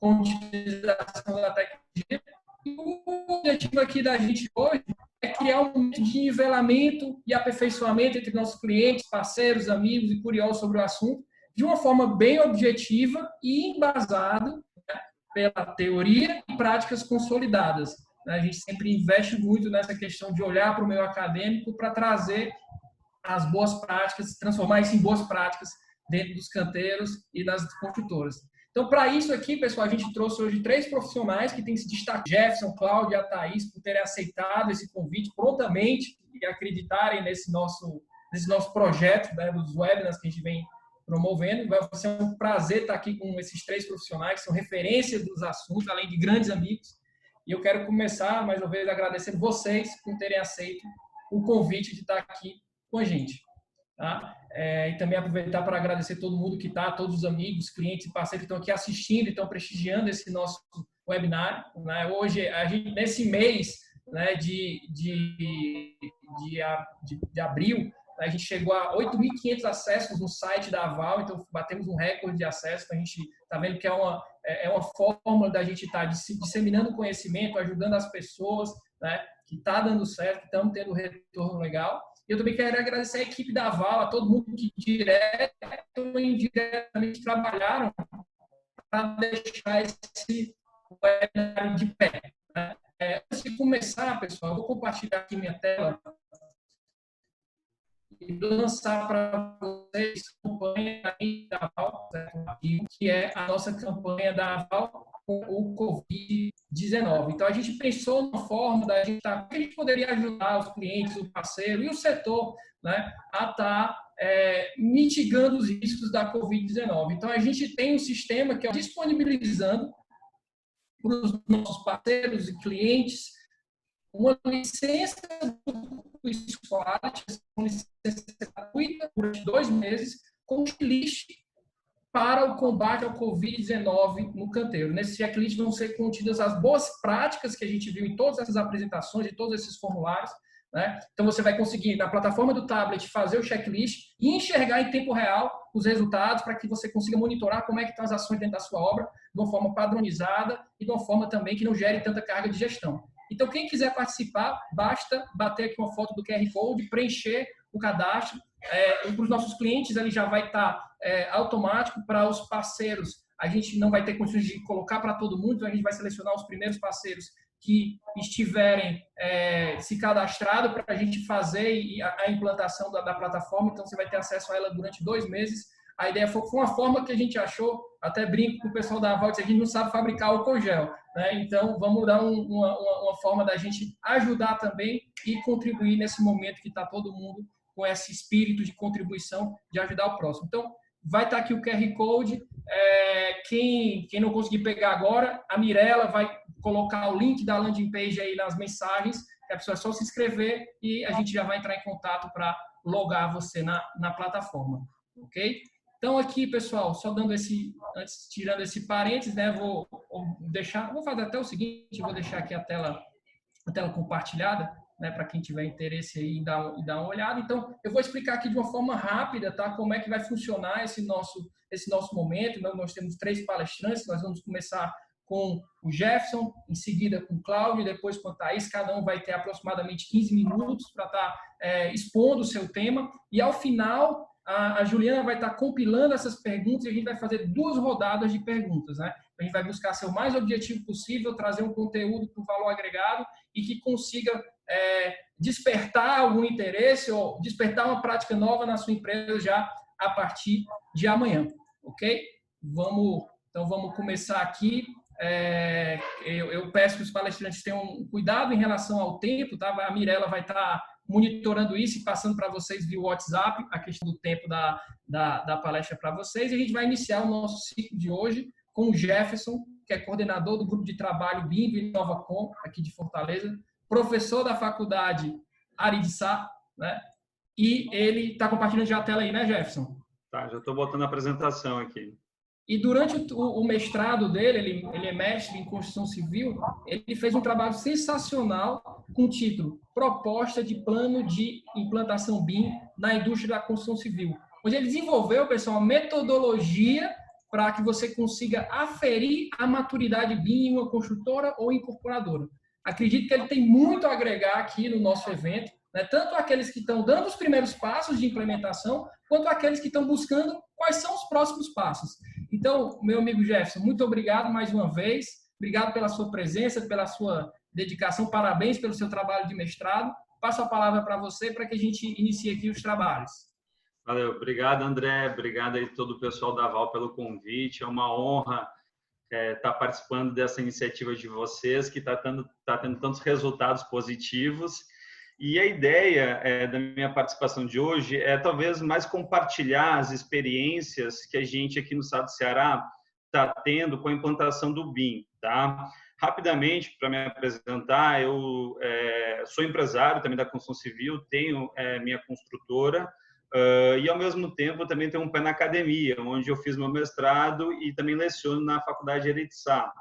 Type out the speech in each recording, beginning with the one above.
com utilização da tecnologia. E o objetivo aqui da gente hoje é criar um momento de nivelamento e aperfeiçoamento entre nossos clientes, parceiros, amigos e curiosos sobre o assunto, de uma forma bem objetiva e embasada, né, pela teoria e práticas consolidadas. A gente sempre investe muito nessa questão de olhar para o meio acadêmico para trazer as boas práticas, transformar isso em boas práticas dentro dos canteiros e das construtoras. Então, para isso aqui, pessoal, a gente trouxe hoje 3 profissionais que têm se destacado: Jefferson, Cláudia e a Thaís, por terem aceitado esse convite prontamente e acreditarem nesse nosso projeto, né, dos webinars que a gente vem promovendo. Vai ser um prazer estar aqui com esses 3 profissionais, que são referências dos assuntos, além de grandes amigos. E eu quero começar, mais uma vez, agradecendo vocês por terem aceito o convite de estar aqui com a gente. Tá? E também aproveitar para agradecer todo mundo que está, todos os amigos, clientes e parceiros que estão aqui assistindo e estão prestigiando esse nosso webinar. Né? Hoje, a gente, nesse mês, né, de abril, a gente chegou a 8.500 acessos no site da Aval, então batemos um recorde de acesso. A gente está vendo que é uma fórmula da gente estar disseminando conhecimento, ajudando as pessoas, né, que está dando certo, que estamos tendo retorno legal. E eu também quero agradecer a equipe da Aval, a todo mundo que direto ou indiretamente trabalharam para deixar esse webinar de pé. Né? Antes de começar, pessoal, eu vou compartilhar aqui minha tela e lançar para vocês a campanha da Aval, que é a nossa campanha da Aval com o Covid-19. Então, a gente pensou numa forma da gente estar, que a gente poderia ajudar os clientes, o parceiro e o setor, né, a estar mitigando os riscos da Covid-19. Então, a gente tem um sistema que é disponibilizando para os nossos parceiros e clientes uma licença do Squat, uma licença gratuita durante 2 meses, com checklist para o combate ao Covid-19 no canteiro. Nesse checklist vão ser contidas as boas práticas que a gente viu em todas essas apresentações, em todos esses formulários. Né? Então, você vai conseguir, na plataforma do tablet, fazer o checklist e enxergar em tempo real os resultados para que você consiga monitorar como é que estão as ações dentro da sua obra de uma forma padronizada e de uma forma também que não gere tanta carga de gestão. Então, quem quiser participar, basta bater aqui uma foto do QR Code, preencher o cadastro. Para os nossos clientes, ele já vai estar automático. Para os parceiros, a gente não vai ter condições de colocar para todo mundo, então a gente vai selecionar os primeiros parceiros que estiverem se cadastrado para a gente fazer a implantação da plataforma. Então, você vai ter acesso a ela durante 2 meses. A ideia foi uma forma que a gente achou, até brinco com o pessoal da Aval, que a gente não sabe fabricar álcool gel, né? Então, vamos dar uma forma da gente ajudar também e contribuir nesse momento que está todo mundo com esse espírito de contribuição, de ajudar o próximo. Então, vai estar aqui o QR Code. Quem não conseguir pegar agora, a Mirella vai colocar o link da landing page aí nas mensagens, que a pessoa é só se inscrever e a gente já vai entrar em contato para logar você na plataforma. Ok? Então, aqui, pessoal, só dando tirando esse parênteses, né, vou fazer até o seguinte, vou deixar aqui a tela compartilhada, né, para quem tiver interesse aí em dar uma olhada. Então, eu vou explicar aqui de uma forma rápida, tá, como é que vai funcionar esse nosso momento. Nós temos 3 palestrantes, nós vamos começar com o Jefferson, em seguida com o Cláudio, depois com a Thaís. Cada um vai ter aproximadamente 15 minutos para estar expondo o seu tema. E, ao final, a Juliana vai estar compilando essas perguntas e a gente vai fazer 2 rodadas de perguntas, né? A gente vai buscar ser o mais objetivo possível, trazer um conteúdo com valor agregado e que consiga despertar algum interesse ou despertar uma prática nova na sua empresa já a partir de amanhã, ok? Então, vamos começar aqui. Eu peço que os palestrantes tenham cuidado em relação ao tempo, tá? A Mirella vai estar monitorando isso e passando para vocês via WhatsApp a questão do tempo da palestra para vocês. E a gente vai iniciar o nosso ciclo de hoje com o Jefferson, que é coordenador do grupo de trabalho BIM e Novacom, aqui de Fortaleza, professor da faculdade Aridiçá, né? E ele está compartilhando já a tela aí, né, Jefferson? Tá, já estou botando a apresentação aqui. E durante o mestrado dele, ele é mestre em construção civil, ele fez um trabalho sensacional com o título Proposta de Plano de Implantação BIM na Indústria da Construção Civil, onde ele desenvolveu, pessoal, uma metodologia para que você consiga aferir a maturidade BIM em uma construtora ou incorporadora. Acredito que ele tem muito a agregar aqui no nosso evento, né? Tanto aqueles que estão dando os primeiros passos de implementação, quanto aqueles que estão buscando quais são os próximos passos. Então, meu amigo Jefferson, muito obrigado mais uma vez. Obrigado pela sua presença, pela sua dedicação. Parabéns pelo seu trabalho de mestrado. Passo a palavra para você para que a gente inicie aqui os trabalhos. Valeu. Obrigado, André. Obrigado aí todo o pessoal da Val pelo convite. É uma honra estar participando dessa iniciativa de vocês, que está tendo tantos resultados positivos. E a ideia da minha participação de hoje é talvez mais compartilhar as experiências que a gente aqui no estado do Ceará está tendo com a implantação do BIM, tá? Rapidamente, para me apresentar, eu sou empresário também da construção civil, tenho minha construtora e, ao mesmo tempo, também tenho um pé na academia, onde eu fiz meu mestrado e também leciono na Faculdade Eretissá.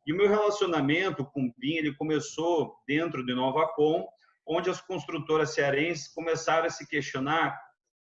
E o meu relacionamento com o BIM, ele começou dentro do Inovacom, onde as construtoras cearenses começaram a se questionar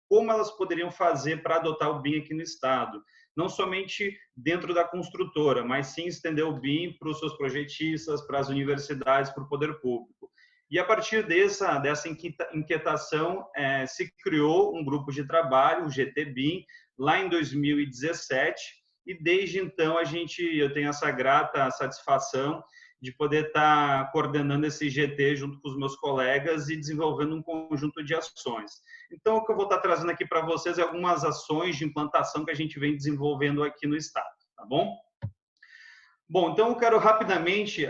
como elas poderiam fazer para adotar o BIM aqui no estado. Não somente dentro da construtora, mas sim estender o BIM para os seus projetistas, para as universidades, para o poder público. E a partir dessa inquietação, se criou um grupo de trabalho, o GT-BIM, lá em 2017, e desde então eu tenho essa grata satisfação de poder estar coordenando esse GT junto com os meus colegas e desenvolvendo um conjunto de ações. Então, o que eu vou estar trazendo aqui para vocês é algumas ações de implantação que a gente vem desenvolvendo aqui no estado, tá bom? Bom, então eu quero rapidamente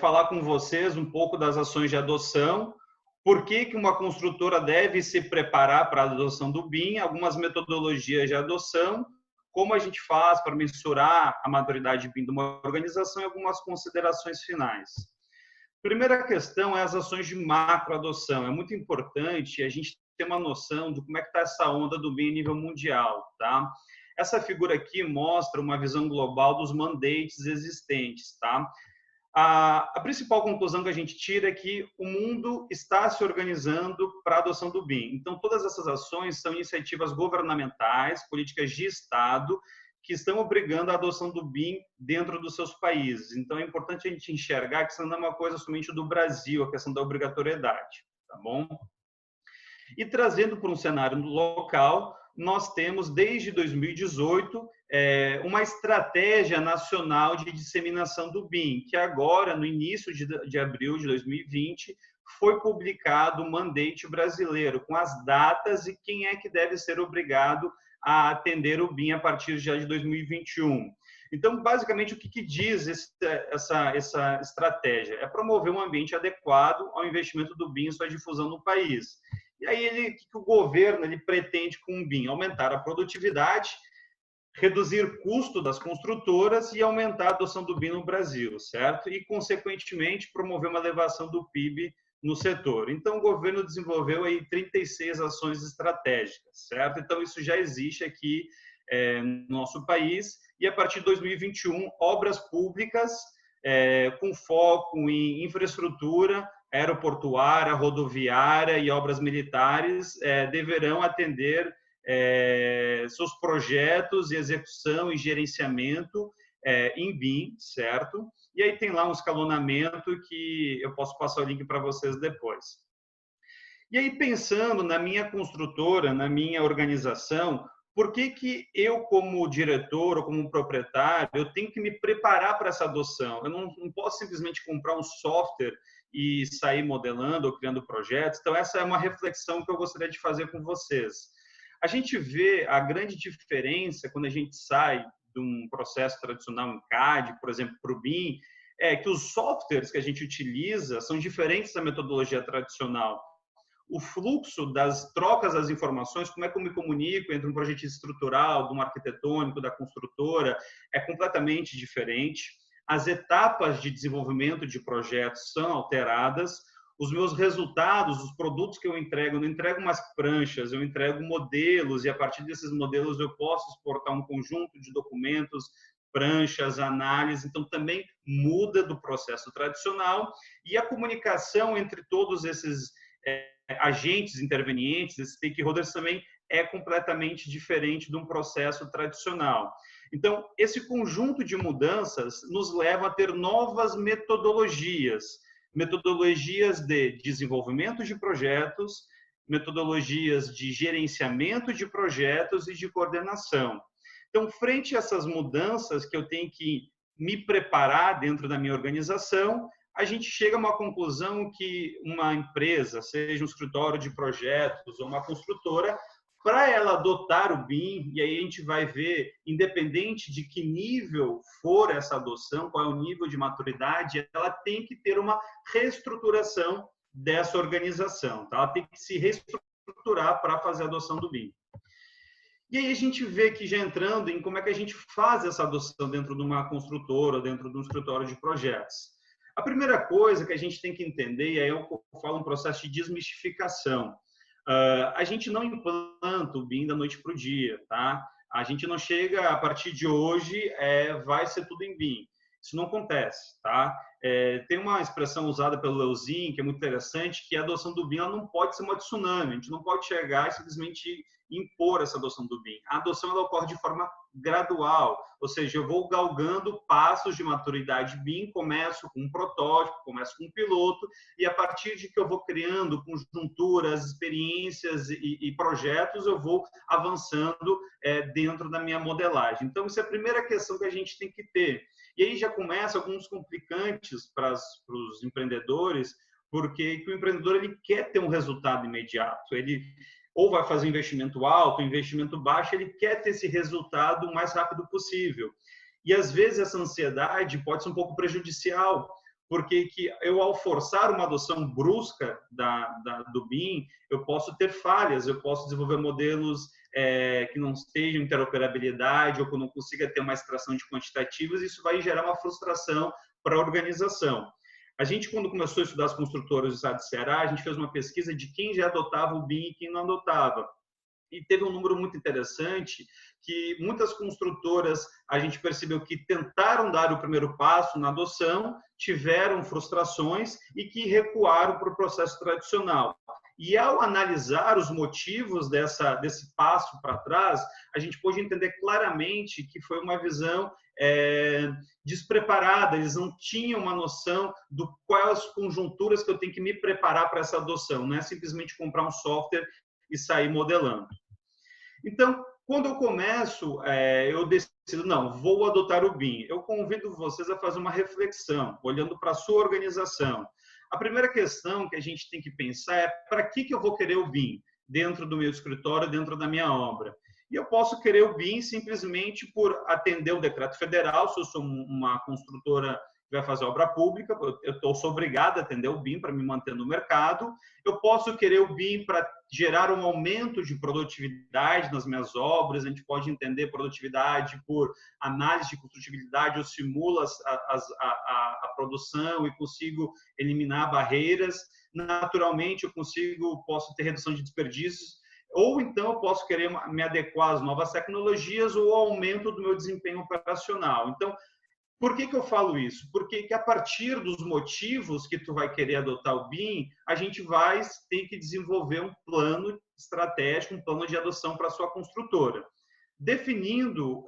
falar com vocês um pouco das ações de adoção, por que uma construtora deve se preparar para a adoção do BIM, algumas metodologias de adoção, como a gente faz para mensurar a maturidade BIM de uma organização e algumas considerações finais. Primeira questão é as ações de macroadoção. É muito importante a gente ter uma noção de como é que está essa onda do BIM a nível mundial, tá? Essa figura aqui mostra uma visão global dos mandates existentes, tá? A principal conclusão que a gente tira é que o mundo está se organizando para a adoção do BIM. Então, todas essas ações são iniciativas governamentais, políticas de Estado, que estão obrigando a adoção do BIM dentro dos seus países. Então, é importante a gente enxergar que isso não é uma coisa somente do Brasil, a questão da obrigatoriedade, tá bom? E trazendo para um cenário local, nós temos, desde 2018, uma estratégia nacional de disseminação do BIM, que agora, no início de abril de 2020, foi publicado o mandate brasileiro, com as datas e quem é que deve ser obrigado a atender o BIM a partir já de 2021. Então, basicamente, o que diz essa estratégia? É promover um ambiente adequado ao investimento do BIM e sua difusão no país. E aí, o que o governo pretende com o BIM? Aumentar a produtividade, reduzir o custo das construtoras e aumentar a adoção do BIM no Brasil, certo? E, consequentemente, promover uma elevação do PIB no setor. Então, o governo desenvolveu aí 36 ações estratégicas, certo? Então, isso já existe aqui no nosso país. E, a partir de 2021, obras públicas com foco em infraestrutura aeroportuária, rodoviária e obras militares deverão atender seus projetos de execução e gerenciamento em BIM, certo? E aí tem lá um escalonamento que eu posso passar o link para vocês depois. E aí, pensando na minha construtora, na minha organização, por que eu, como diretor ou como proprietário, eu tenho que me preparar para essa adoção? Eu não posso simplesmente comprar um software e sair modelando ou criando projetos. Então, essa é uma reflexão que eu gostaria de fazer com vocês. A gente vê a grande diferença quando a gente sai de um processo tradicional em CAD, por exemplo, para o BIM, é que os softwares que a gente utiliza são diferentes da metodologia tradicional. O fluxo das trocas das informações, como é que eu me comunico entre um projetista estrutural, de um arquitetônico, da construtora, é completamente diferente. As etapas de desenvolvimento de projetos são alteradas. Os meus resultados, os produtos que eu não entrego umas pranchas, eu entrego modelos e, a partir desses modelos, eu posso exportar um conjunto de documentos, pranchas, análise. Então, também muda do processo tradicional. E a comunicação entre todos esses agentes intervenientes, esses stakeholders também é completamente diferente de um processo tradicional. Então, esse conjunto de mudanças nos leva a ter novas metodologias de desenvolvimento de projetos, metodologias de gerenciamento de projetos e de coordenação. Então, frente a essas mudanças que eu tenho que me preparar dentro da minha organização, a gente chega a uma conclusão que uma empresa, seja um escritório de projetos ou uma construtora, para ela adotar o BIM, e aí a gente vai ver, independente de que nível for essa adoção, qual é o nível de maturidade, ela tem que ter uma reestruturação dessa organização, tá? Ela tem que se reestruturar para fazer a adoção do BIM. E aí a gente vê que já entrando em como é que a gente faz essa adoção dentro de uma construtora, dentro de um escritório de projetos. A primeira coisa que a gente tem que entender, e aí eu falo um processo de desmistificação, a gente não implanta o BIM da noite para o dia, tá? A gente não chega, a partir de hoje, vai ser tudo em BIM. Isso não acontece, tá? Tem uma expressão usada pelo Leuzin, que é muito interessante, que a adoção do BIM ela não pode ser uma tsunami. A gente não pode chegar e simplesmente impor essa adoção do BIM. A adoção ela ocorre de forma gradual, ou seja, eu vou galgando passos de maturidade BIM, começo com um protótipo, começo com um piloto, e a partir de que eu vou criando conjunturas, experiências e projetos, eu vou avançando dentro da minha modelagem. Então, isso é a primeira questão que a gente tem que ter. E aí já começa alguns complicantes para os empreendedores, porque o empreendedor ele quer ter um resultado imediato, ele ou vai fazer investimento alto, investimento baixo, ele quer ter esse resultado o mais rápido possível. E, às vezes, essa ansiedade pode ser um pouco prejudicial, porque eu, ao forçar uma adoção brusca do BIM, eu posso ter falhas, eu posso desenvolver modelos que não estejam em interoperabilidade ou que eu não consiga ter uma extração de quantitativos, isso vai gerar uma frustração para a organização. A gente, quando começou a estudar as construtoras do estado de Ceará, a gente fez uma pesquisa de quem já adotava o BIM e quem não adotava. E teve um número muito interessante que muitas construtoras, a gente percebeu que tentaram dar o primeiro passo na adoção, tiveram frustrações e que recuaram para o processo tradicional. E ao analisar os motivos desse passo para trás, a gente pôde entender claramente que foi uma visão despreparada, eles não tinham uma noção do quais conjunturas que eu tenho que me preparar para essa adoção, não é simplesmente comprar um software e sair modelando. Então, quando eu começo, eu decido, não, vou adotar o BIM. Eu convido vocês a fazer uma reflexão, olhando para a sua organização. A primeira questão que a gente tem que pensar é para que eu vou querer o BIM dentro do meu escritório, dentro da minha obra. E eu posso querer o BIM simplesmente por atender o decreto federal, se eu sou uma construtora que vai fazer obra pública, eu sou obrigado a atender o BIM para me manter no mercado. Eu posso querer o BIM para gerar um aumento de produtividade nas minhas obras, a gente pode entender produtividade por análise de construtibilidade, eu simulo a produção e consigo eliminar barreiras. Naturalmente, posso ter redução de desperdícios, ou então eu posso querer me adequar às novas tecnologias ou ao aumento do meu desempenho operacional. Então, por que eu falo isso? Porque a partir dos motivos que tu vai querer adotar o BIM, a gente vai ter que desenvolver um plano estratégico, um plano de adoção para a sua construtora. Definindo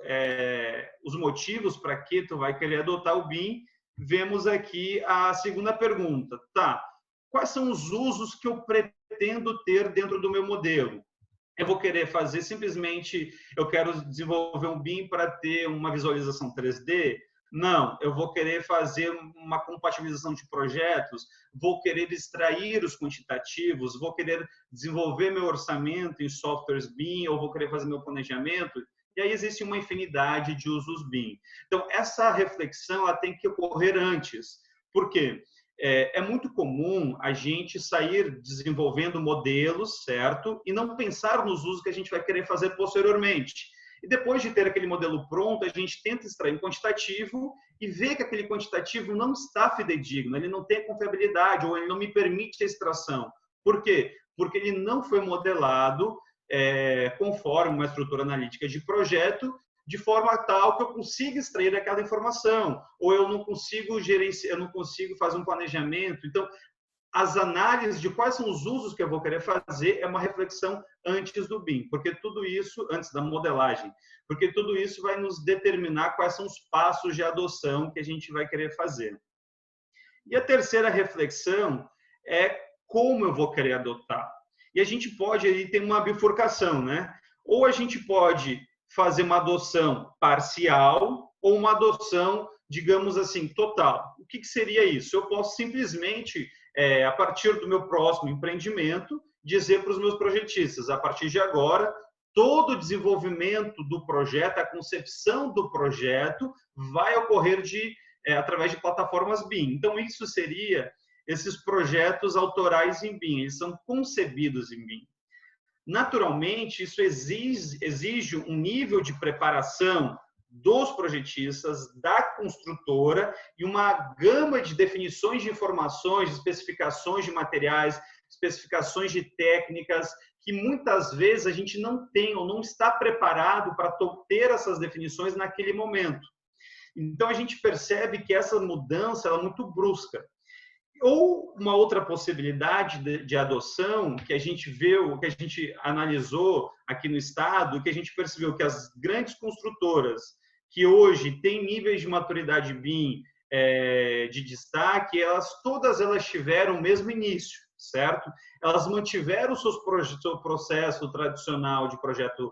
os motivos para que tu vai querer adotar o BIM, vemos aqui a segunda pergunta. Tá, quais são os usos que eu pretendo ter dentro do meu modelo? Eu vou querer fazer simplesmente, eu quero desenvolver um BIM para ter uma visualização 3D? Não, eu vou querer fazer uma compatibilização de projetos, vou querer extrair os quantitativos, vou querer desenvolver meu orçamento em softwares BIM, ou vou querer fazer meu planejamento. E aí existe uma infinidade de usos BIM. Então, essa reflexão ela tem que ocorrer antes. Por quê? É muito comum a gente sair desenvolvendo modelos, certo? E não pensar nos usos que a gente vai querer fazer posteriormente. E depois de ter aquele modelo pronto, a gente tenta extrair um quantitativo e vê que aquele quantitativo não está fidedigno, ele não tem confiabilidade ou ele não me permite a extração. Por quê? Porque ele não foi modelado conforme uma estrutura analítica de projeto, de forma tal que eu consiga extrair aquela informação, ou eu não consigo gerenciar, eu não consigo fazer um planejamento. Então, as análises de quais são os usos que eu vou querer fazer é uma reflexão antes do BIM, porque tudo isso, antes da modelagem, porque tudo isso vai nos determinar quais são os passos de adoção que a gente vai querer fazer. E a terceira reflexão é como eu vou querer adotar. E a gente pode aí ter uma bifurcação, né? Ou a gente pode fazer uma adoção parcial ou uma adoção, digamos assim, total. O que seria isso? Eu posso simplesmente, a partir do meu próximo empreendimento, dizer para os meus projetistas, a partir de agora, todo o desenvolvimento do projeto, a concepção do projeto vai ocorrer através de plataformas BIM. Então, isso seria esses projetos autorais em BIM, eles são concebidos em BIM. Naturalmente, isso exige um nível de preparação dos projetistas, da construtora e uma gama de definições de informações, de especificações de materiais, especificações de técnicas, que muitas vezes a gente não tem ou não está preparado para ter essas definições naquele momento. Então, a gente percebe que essa mudança ela é muito brusca. Ou uma outra possibilidade de adoção que a gente viu, que a gente analisou aqui no estado, que a gente percebeu que as grandes construtoras que hoje têm níveis de maturidade BIM de destaque, todas elas tiveram o mesmo início, certo? Elas mantiveram o seu processo tradicional de projeto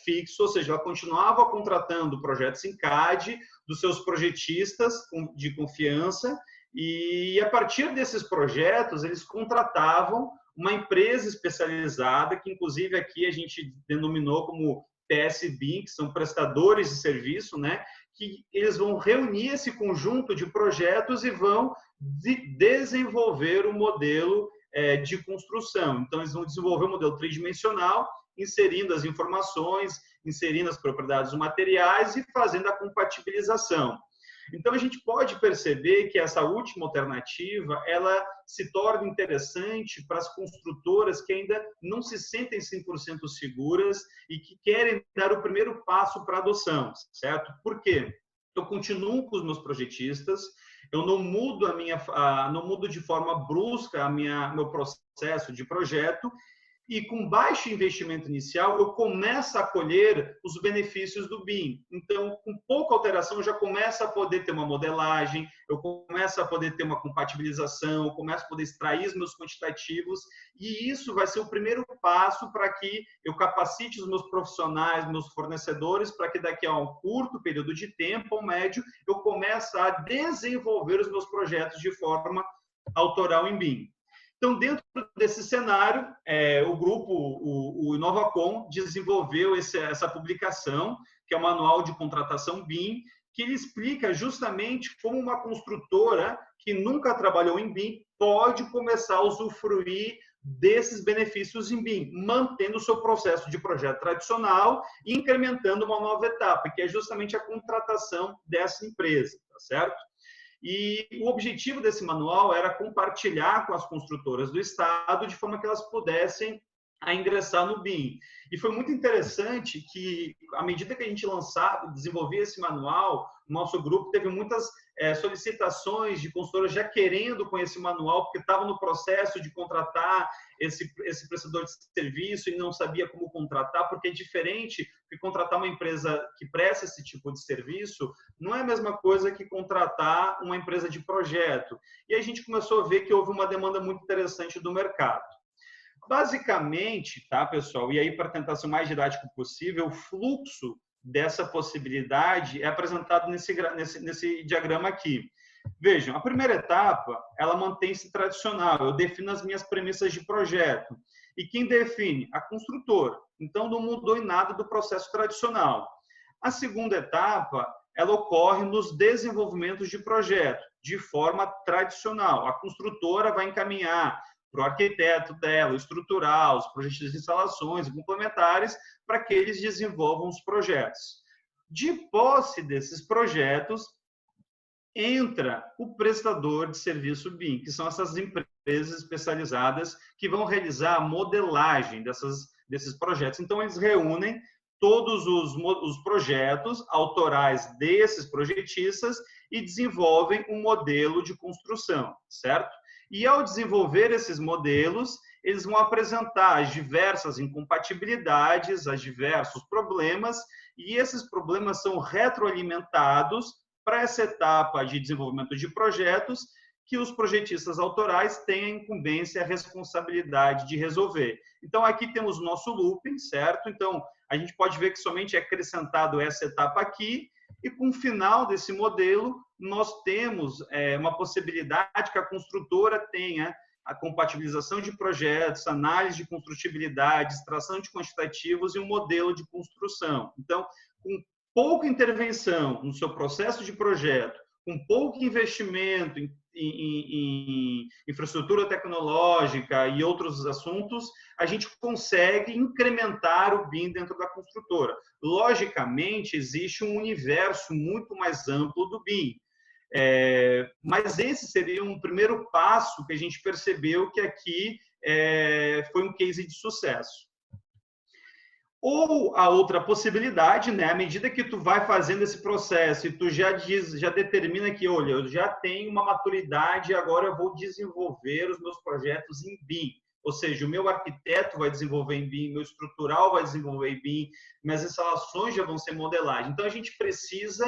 fixo, ou seja, ela continuava contratando projetos em CAD dos seus projetistas de confiança, e a partir desses projetos eles contratavam uma empresa especializada, que inclusive aqui a gente denominou como PSBIM, que são prestadores de serviço, né? Que eles vão reunir esse conjunto de projetos e vão desenvolver o modelo de construção. Então, eles vão desenvolver um modelo tridimensional, inserindo as informações, inserindo as propriedades dos materiais e fazendo a compatibilização. Então, a gente pode perceber que essa última alternativa, ela se torna interessante para as construtoras que ainda não se sentem 100% seguras e que querem dar o primeiro passo para a adoção, certo? Por quê? Eu continuo com os meus projetistas, eu não mudo não mudo de forma brusca meu processo de projeto, e com baixo investimento inicial, eu começo a colher os benefícios do BIM. Então, com pouca alteração, eu já começo a poder ter uma modelagem, eu começo a poder ter uma compatibilização, eu começo a poder extrair os meus quantitativos, e isso vai ser o primeiro passo para que eu capacite os meus profissionais, meus fornecedores, para que daqui a um curto período de tempo, ou médio, eu comece a desenvolver os meus projetos de forma autoral em BIM. Então, dentro desse cenário, o grupo, o Inovacom, desenvolveu essa publicação, que é o Manual de Contratação BIM, que ele explica justamente como uma construtora que nunca trabalhou em BIM pode começar a usufruir desses benefícios em BIM, mantendo o seu processo de projeto tradicional e incrementando uma nova etapa, que é justamente a contratação dessa empresa, tá certo? E o objetivo desse manual era compartilhar com as construtoras do estado de forma que elas pudessem ingressar no BIM. E foi muito interessante que, à medida que a gente desenvolvia esse manual, o nosso grupo teve muitas solicitações de consultoras já querendo conhecer o manual, porque estavam no processo de contratar esse prestador de serviço e não sabia como contratar, porque é diferente de contratar uma empresa que presta esse tipo de serviço, não é a mesma coisa que contratar uma empresa de projeto. E a gente começou a ver que houve uma demanda muito interessante do mercado. Basicamente, tá, pessoal? E aí, para tentar ser o mais didático possível, o fluxo dessa possibilidade é apresentado nesse diagrama aqui. Vejam, a primeira etapa, ela mantém-se tradicional. Eu defino as minhas premissas de projeto. E quem define? A construtora. Então, não mudou em nada do processo tradicional. A segunda etapa, ela ocorre nos desenvolvimentos de projeto, de forma tradicional. A construtora vai encaminhar para o arquiteto dela, estruturar os projetos de instalações complementares para que eles desenvolvam os projetos. De posse desses projetos, entra o prestador de serviço BIM, que são essas empresas especializadas que vão realizar a modelagem desses projetos. Então, eles reúnem todos os projetos autorais desses projetistas e desenvolvem um modelo de construção, certo? E ao desenvolver esses modelos, eles vão apresentar as diversas incompatibilidades, os diversos problemas, e esses problemas são retroalimentados para essa etapa de desenvolvimento de projetos que os projetistas autorais têm a incumbência e a responsabilidade de resolver. Então, aqui temos o nosso looping, certo? Então, a gente pode ver que somente é acrescentado essa etapa aqui, e com o final desse modelo, nós temos uma possibilidade que a construtora tenha a compatibilização de projetos, análise de construtibilidade, extração de quantitativos e um modelo de construção. Então, com pouca intervenção no seu processo de projeto, com pouco investimento em infraestrutura tecnológica e outros assuntos, a gente consegue incrementar o BIM dentro da construtora. Logicamente, existe um universo muito mais amplo do BIM. Mas esse seria um primeiro passo que a gente percebeu que aqui foi um case de sucesso. Ou a outra possibilidade, né, à medida que tu vai fazendo esse processo e tu já determina que, olha, eu já tenho uma maturidade e agora eu vou desenvolver os meus projetos em BIM. Ou seja, o meu arquiteto vai desenvolver em BIM, meu estrutural vai desenvolver em BIM, minhas instalações já vão ser modelagem. Então, a gente precisa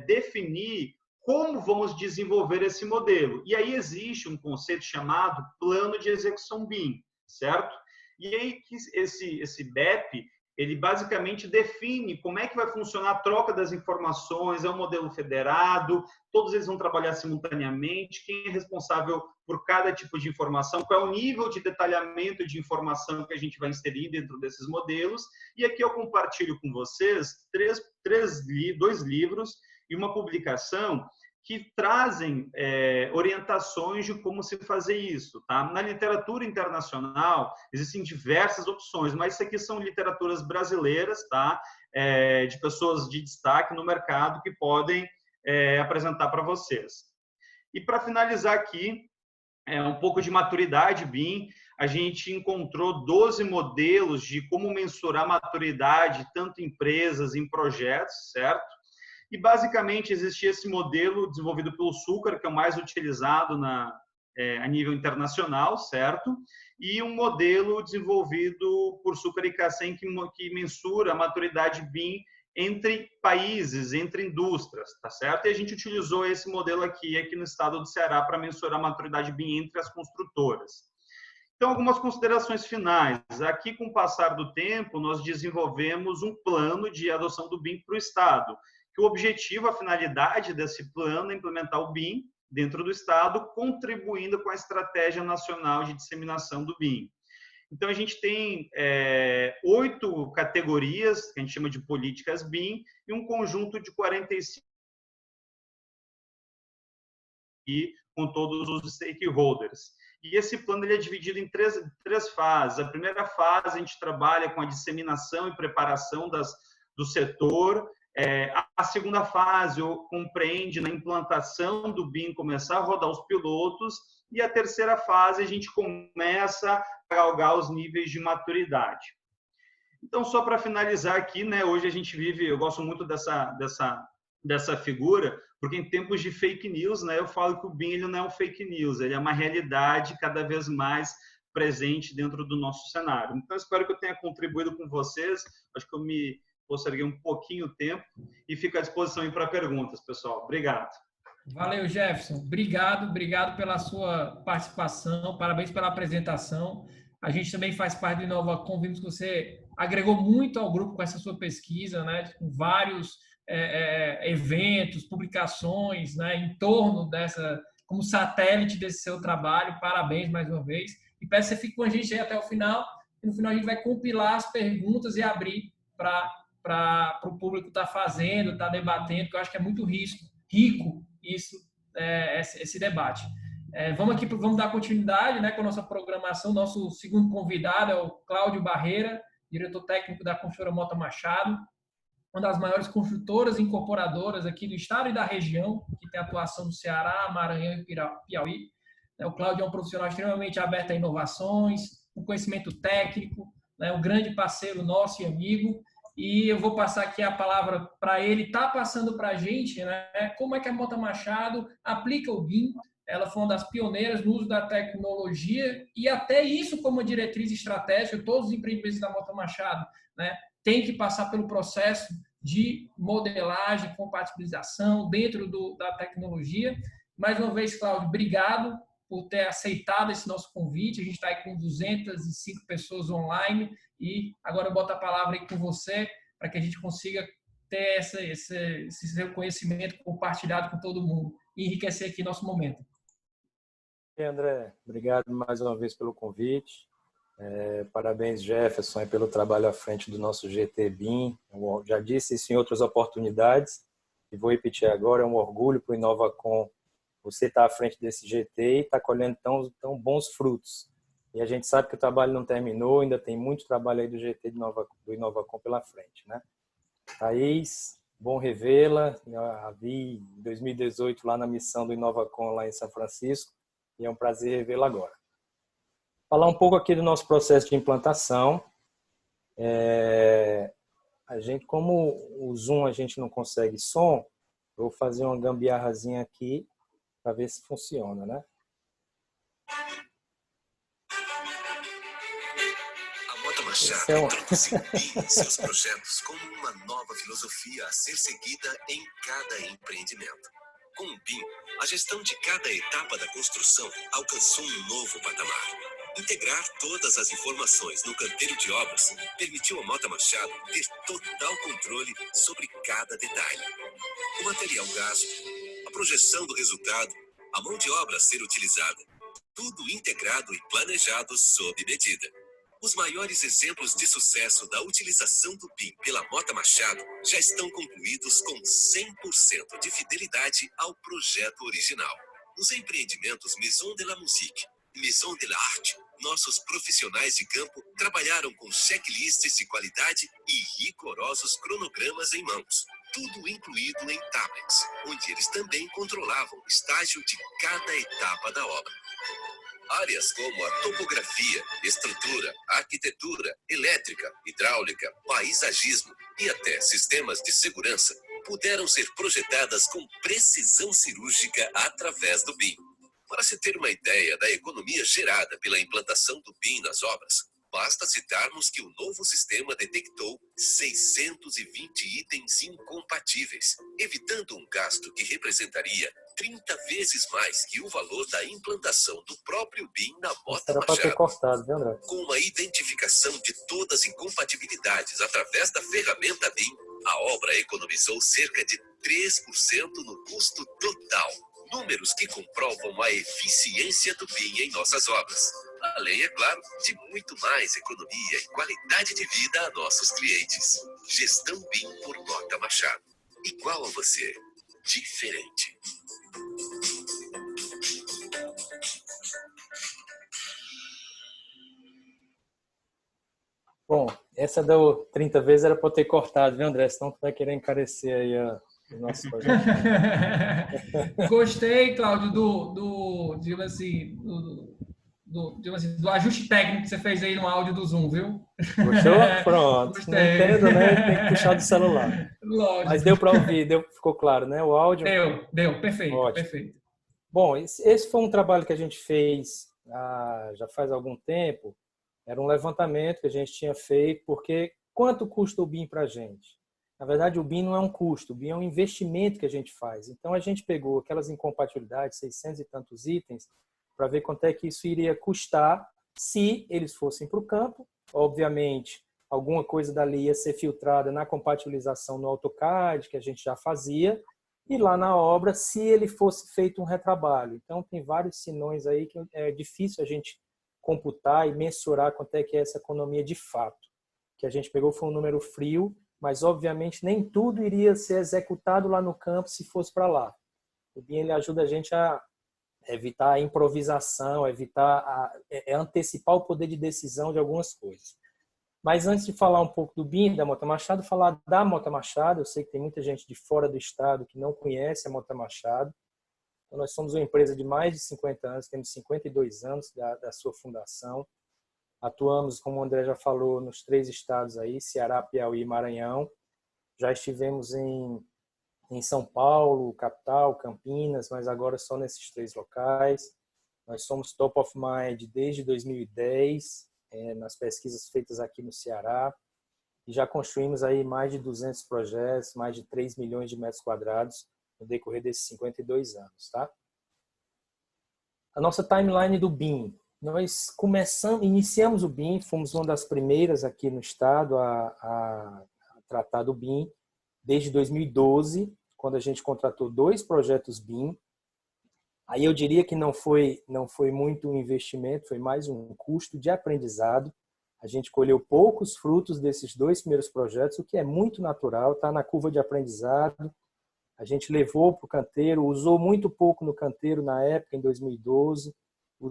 definir como vamos desenvolver esse modelo. E aí existe um conceito chamado plano de execução BIM, certo? E aí esse BEP, ele basicamente define como é que vai funcionar a troca das informações, é um modelo federado, todos eles vão trabalhar simultaneamente, quem é responsável por cada tipo de informação, qual é o nível de detalhamento de informação que a gente vai inserir dentro desses modelos. E aqui eu compartilho com vocês dois livros e uma publicação que trazem orientações de como se fazer isso. Tá? Na literatura internacional, existem diversas opções, mas isso aqui são literaturas brasileiras, tá? De pessoas de destaque no mercado que podem apresentar para vocês. E para finalizar aqui, um pouco de maturidade BIM, a gente encontrou 12 modelos de como mensurar maturidade, tanto em empresas, em projetos, certo? E, basicamente, existia esse modelo desenvolvido pelo Succar, que é o mais utilizado a nível internacional, certo? E um modelo desenvolvido por Succar e Cassen, que mensura a maturidade BIM entre países, entre indústrias, tá certo? E a gente utilizou esse modelo aqui no estado do Ceará para mensurar a maturidade BIM entre as construtoras. Então, algumas considerações finais. Aqui, com o passar do tempo, nós desenvolvemos um plano de adoção do BIM para o estado, que o objetivo, a finalidade desse plano é implementar o BIM dentro do estado, contribuindo com a estratégia nacional de disseminação do BIM. Então, a gente tem 8 categorias, que a gente chama de políticas BIM, e um conjunto de 45 com todos os stakeholders. E esse plano ele é dividido em três fases. A primeira fase, a gente trabalha com a disseminação e preparação do setor. A segunda fase compreende na implantação do BIM, começar a rodar os pilotos. E a terceira fase, a gente começa a galgar os níveis de maturidade. Então, só para finalizar aqui, né, hoje a gente vive, eu gosto muito dessa figura, porque em tempos de fake news, né, eu falo que o BIM ele não é um fake news, ele é uma realidade cada vez mais presente dentro do nosso cenário. Então, espero que eu tenha contribuído com vocês, acho que eu me posterguei um pouquinho o tempo e fico à disposição para perguntas, pessoal. Obrigado. Valeu, Jefferson. Obrigado pela sua participação, parabéns pela apresentação. A gente também faz parte do Inovacom, vimos que você agregou muito ao grupo com essa sua pesquisa, né, com vários eventos, publicações, né, em torno dessa, como satélite desse seu trabalho. Parabéns mais uma vez. E peço que você fique com a gente aí até o final, e no final a gente vai compilar as perguntas e abrir para o público estar fazendo, estar debatendo, que eu acho que é muito rico isso, esse debate. Vamos dar continuidade, né, com a nossa programação. Nosso segundo convidado é o Cláudio Barreira, diretor técnico da construtora Mota Machado, uma das maiores construtoras e incorporadoras aqui do estado e da região, que tem atuação no Ceará, Maranhão e Piauí. O Cláudio é um profissional extremamente aberto a inovações, um conhecimento técnico, né, um grande parceiro nosso e amigo. E eu vou passar aqui a palavra para ele, está passando para a gente, né, como é que a Mota Machado aplica o BIM ela foi uma das pioneiras no uso da tecnologia e até isso como diretriz estratégica, todos os empreendimentos da Mota Machado, né, tem que passar pelo processo de modelagem, compatibilização dentro da tecnologia. Mais uma vez, Cláudio, obrigado por ter aceitado esse nosso convite. A gente está aí com 205 pessoas online e agora eu boto a palavra aí com você para que a gente consiga ter esse seu conhecimento compartilhado com todo mundo e enriquecer aqui nosso momento. André, obrigado mais uma vez pelo convite. Parabéns, Jefferson, pelo trabalho à frente do nosso GT BIM. Eu já disse isso em outras oportunidades e vou repetir agora, é um orgulho para o Inovacom você estar à frente desse GT e estar colhendo tão bons frutos. E a gente sabe que o trabalho não terminou, ainda tem muito trabalho aí do GT do Inovacom pela frente, né? Thaís, bom revê-la. Eu a vi em 2018 lá na missão do Inovacom lá em São Francisco e é um prazer revê-la agora. Falar um pouco aqui do nosso processo de implantação. A gente, como o Zoom a gente não consegue som, eu vou fazer uma gambiarrazinha aqui para ver se funciona, né? A Mota Machado introduziu BIM em seus projetos como uma nova filosofia a ser seguida em cada empreendimento. Com o BIM, a gestão de cada etapa da construção alcançou um novo patamar. Integrar todas as informações no canteiro de obras permitiu a Mota Machado ter total controle sobre cada detalhe. O material gasto, a projeção do resultado, a mão de obra a ser utilizada, tudo integrado e planejado sob medida. Os maiores exemplos de sucesso da utilização do BIM pela Mota Machado já estão concluídos com 100% de fidelidade ao projeto original. Nos empreendimentos Maison de la Musique e Maison de l'Art, nossos profissionais de campo trabalharam com checklists de qualidade e rigorosos cronogramas em mãos. Tudo incluído em tablets, onde eles também controlavam o estágio de cada etapa da obra. Áreas como a topografia, estrutura, arquitetura, elétrica, hidráulica, paisagismo e até sistemas de segurança puderam ser projetadas com precisão cirúrgica através do BIM. Para se ter uma ideia da economia gerada pela implantação do BIM nas obras, basta citarmos que o novo sistema detectou 620 itens incompatíveis, evitando um gasto que representaria 30 vezes mais que o valor da implantação do próprio BIM na Mota Era para ter Machado. cortado, viu, André? Com uma identificação de todas as incompatibilidades através da ferramenta BIM, a obra economizou cerca de 3% no custo total. Números que comprovam a eficiência do BIM em nossas obras. Além, é claro, de muito mais economia e qualidade de vida a nossos clientes. Gestão BIM por Mota Machado. Igual a você. Diferente. Bom, essa deu 30 vezes era para eu ter cortado, viu, André? Senão tu vai querer encarecer aí o nosso projeto. Gostei, Cláudio, digamos assim, do ajuste técnico que você fez aí no áudio do Zoom, viu? Gostou? Pronto. Gostei. Não entendo, né? Tem que puxar do celular. Lógico. Mas deu para ouvir, ficou claro, né? O áudio. Deu, perfeito, Ótimo. perfeito. Bom, esse foi um trabalho que a gente fez já faz algum tempo. Era um levantamento que a gente tinha feito, porque quanto custa o BIM para a gente? Na verdade, o BIM não é um custo, o BIM é um investimento que a gente faz. Então, a gente pegou aquelas incompatibilidades, 600 e tantos itens, para ver quanto é que isso iria custar se eles fossem para o campo. Obviamente, alguma coisa dali ia ser filtrada na compatibilização no AutoCAD, que a gente já fazia, e lá na obra, se ele fosse feito um retrabalho. Então, tem vários sinões aí que é difícil a gente computar e mensurar quanto é que é essa economia de fato. O que a gente pegou foi um número frio, mas obviamente nem tudo iria ser executado lá no campo se fosse para lá. O BIM ele ajuda a gente a evitar a improvisação, antecipar o poder de decisão de algumas coisas. Mas antes de falar um pouco do BIM, da Mota Machado, falar da Mota Machado, eu sei que tem muita gente de fora do estado que não conhece a Mota Machado. Então, nós somos uma empresa de mais de 50 anos, temos 52 anos da sua fundação. Atuamos, como o André já falou, nos 3 estados aí, Ceará, Piauí e Maranhão. Já estivemos em em São Paulo, capital, Campinas, mas agora só nesses 3 locais. Nós somos top of mind desde 2010, nas pesquisas feitas aqui no Ceará, e já construímos aí mais de 200 projetos, mais de 3 milhões de metros quadrados no decorrer desses 52 anos, tá? A nossa timeline do BIM. Nós iniciamos o BIM, fomos uma das primeiras aqui no estado a tratar do BIM, desde 2012, quando a gente contratou 2 projetos BIM. Aí eu diria que não foi muito um investimento, foi mais um custo de aprendizado. A gente colheu poucos frutos desses 2 primeiros projetos, o que é muito natural, está na curva de aprendizado. A gente levou para o canteiro, usou muito pouco no canteiro na época, em 2012,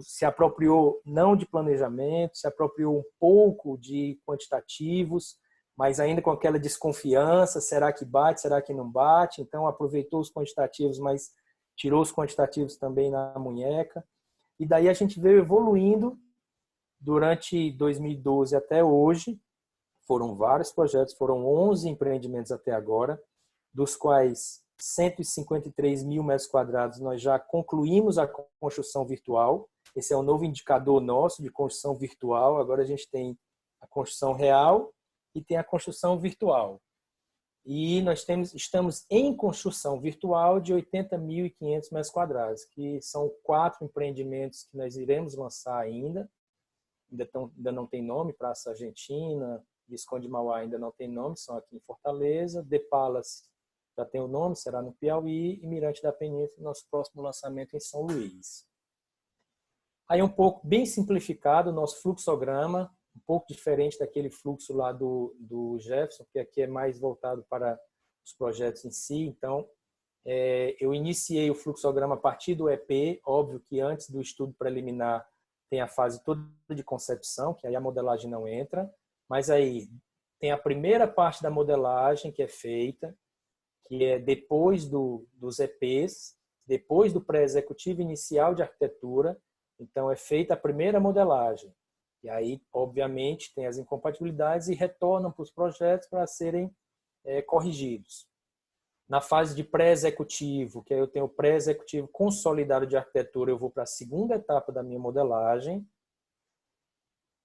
se apropriou não de planejamento, se apropriou um pouco de quantitativos, mas ainda com aquela desconfiança, será que bate, será que não bate? Então aproveitou os quantitativos, mas tirou os quantitativos também na munheca. E daí a gente veio evoluindo durante 2012 até hoje. Foram vários projetos, foram 11 empreendimentos até agora, dos quais 153 mil metros quadrados nós já concluímos a construção virtual. Esse é um novo indicador nosso de construção virtual. Agora a gente tem a construção real e tem a construção virtual. E nós estamos em construção virtual de 80.500 metros quadrados, que são 4 empreendimentos que nós iremos lançar ainda não tem nome, Praça Argentina, Visconde Mauá ainda não tem nome, são aqui em Fortaleza, The Palace já tem o nome, será no Piauí, e Mirante da Península, nosso próximo lançamento em São Luís. Aí um pouco, bem simplificado, o nosso fluxograma, um pouco diferente daquele fluxo lá do Jefferson, que aqui é mais voltado para os projetos em si. Então, eu iniciei o fluxograma a partir do EP, óbvio que antes do estudo preliminar tem a fase toda de concepção, que aí a modelagem não entra, mas aí tem a primeira parte da modelagem que é feita, que é depois dos EPs, depois do pré-executivo inicial de arquitetura. Então é feita a primeira modelagem. E aí, obviamente, tem as incompatibilidades e retornam para os projetos para serem corrigidos. Na fase de pré-executivo, que aí eu tenho o pré-executivo consolidado de arquitetura, eu vou para a segunda etapa da minha modelagem.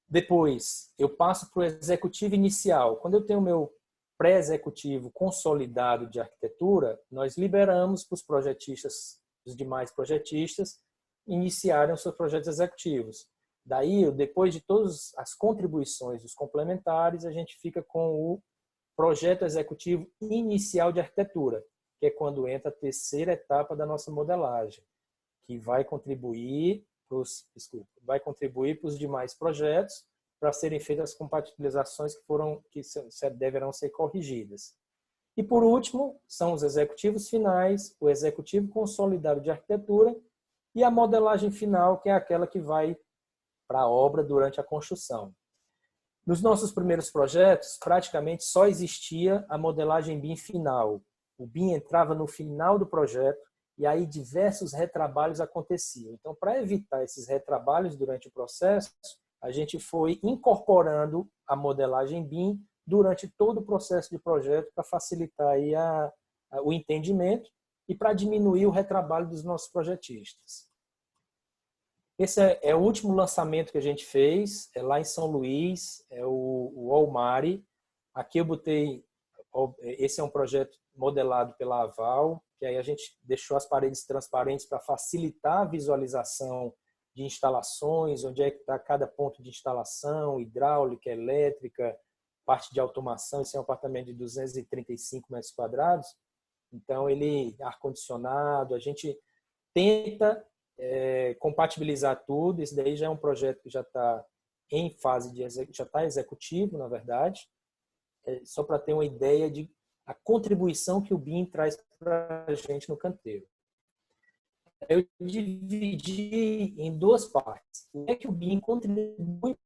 Depois, eu passo para o executivo inicial. Quando eu tenho o meu pré-executivo consolidado de arquitetura, nós liberamos para os projetistas, os demais projetistas, iniciarem os seus projetos executivos. Daí, depois de todas as contribuições dos complementares, a gente fica com o projeto executivo inicial de arquitetura, que é quando entra a terceira etapa da nossa modelagem, que vai contribuir para os demais projetos para serem feitas as compatibilizações que deverão ser corrigidas. E por último, são os executivos finais, o executivo consolidado de arquitetura e a modelagem final, que é aquela que vai para a obra durante a construção. Nos nossos primeiros projetos, praticamente só existia a modelagem BIM final. O BIM entrava no final do projeto e aí diversos retrabalhos aconteciam. Então, para evitar esses retrabalhos durante o processo, a gente foi incorporando a modelagem BIM durante todo o processo de projeto para facilitar aí o entendimento e para diminuir o retrabalho dos nossos projetistas. Esse é o último lançamento que a gente fez, é lá em São Luís, é o Almari. Aqui eu botei, esse é um projeto modelado pela Aval, que aí a gente deixou as paredes transparentes para facilitar a visualização de instalações, onde é que está cada ponto de instalação, hidráulica, elétrica, parte de automação. Esse é um apartamento de 235 metros quadrados, então ele ar-condicionado, a gente tenta compatibilizar tudo. Isso daí já é um projeto que já está em fase já está executivo, na verdade, só para ter uma ideia de a contribuição que o BIM traz para a gente no canteiro. Eu dividi em 2 partes. O que é que o BIM contribui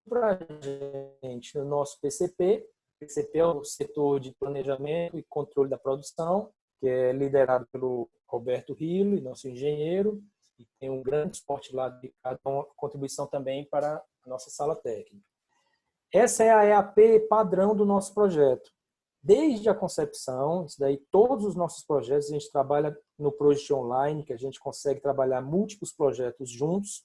para a gente no nosso PCP? O PCP é o setor de planejamento e controle da produção, que é liderado pelo Roberto Rillo, nosso engenheiro, e tem um grande suporte lá dedicado a uma contribuição também para a nossa sala técnica. Essa é a EAP padrão do nosso projeto. desde a concepção. Isso daí, todos os nossos projetos, a gente trabalha no Project Online, que a gente consegue trabalhar múltiplos projetos juntos,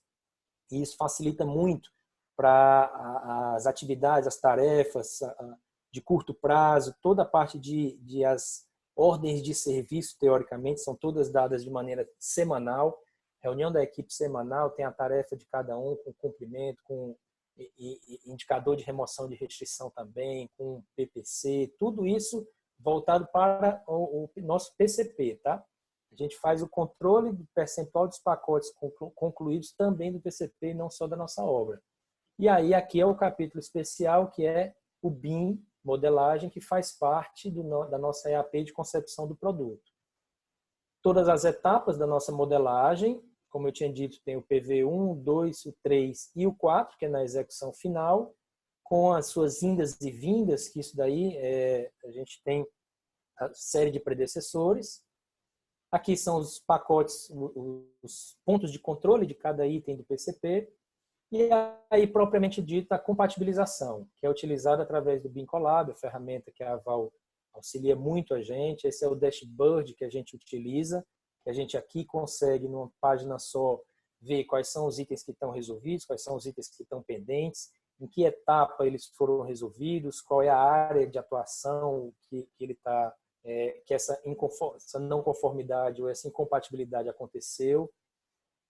e isso facilita muito para as atividades, as tarefas de curto prazo, toda a parte de as ordens de serviço, teoricamente, são todas dadas de maneira semanal. Reunião da equipe semanal, tem a tarefa de cada um, com cumprimento, com indicador de remoção de restrição também, com PPC, tudo isso voltado para o nosso PCP, tá? A gente faz o controle do percentual dos pacotes concluídos também do PCP, não só da nossa obra. E aí aqui é o capítulo especial, que é o BIM, modelagem, que faz parte da nossa EAP de concepção do produto. Todas as etapas da nossa modelagem, como eu tinha dito, tem o PV1, o 2, o 3 e o 4, que é na execução final, com as suas indas e vindas, que isso daí a gente tem a série de predecessores. Aqui são os pacotes, os pontos de controle de cada item do PCP. E aí, propriamente dita, a compatibilização, que é utilizada através do BIM Collab, a ferramenta que a Aval auxilia muito a gente. Esse é o dashboard que a gente utiliza, que a gente aqui consegue, numa página só, ver quais são os itens que estão resolvidos, quais são os itens que estão pendentes, em que etapa eles foram resolvidos, qual é a área de atuação que ele está, que essa não conformidade ou essa incompatibilidade aconteceu.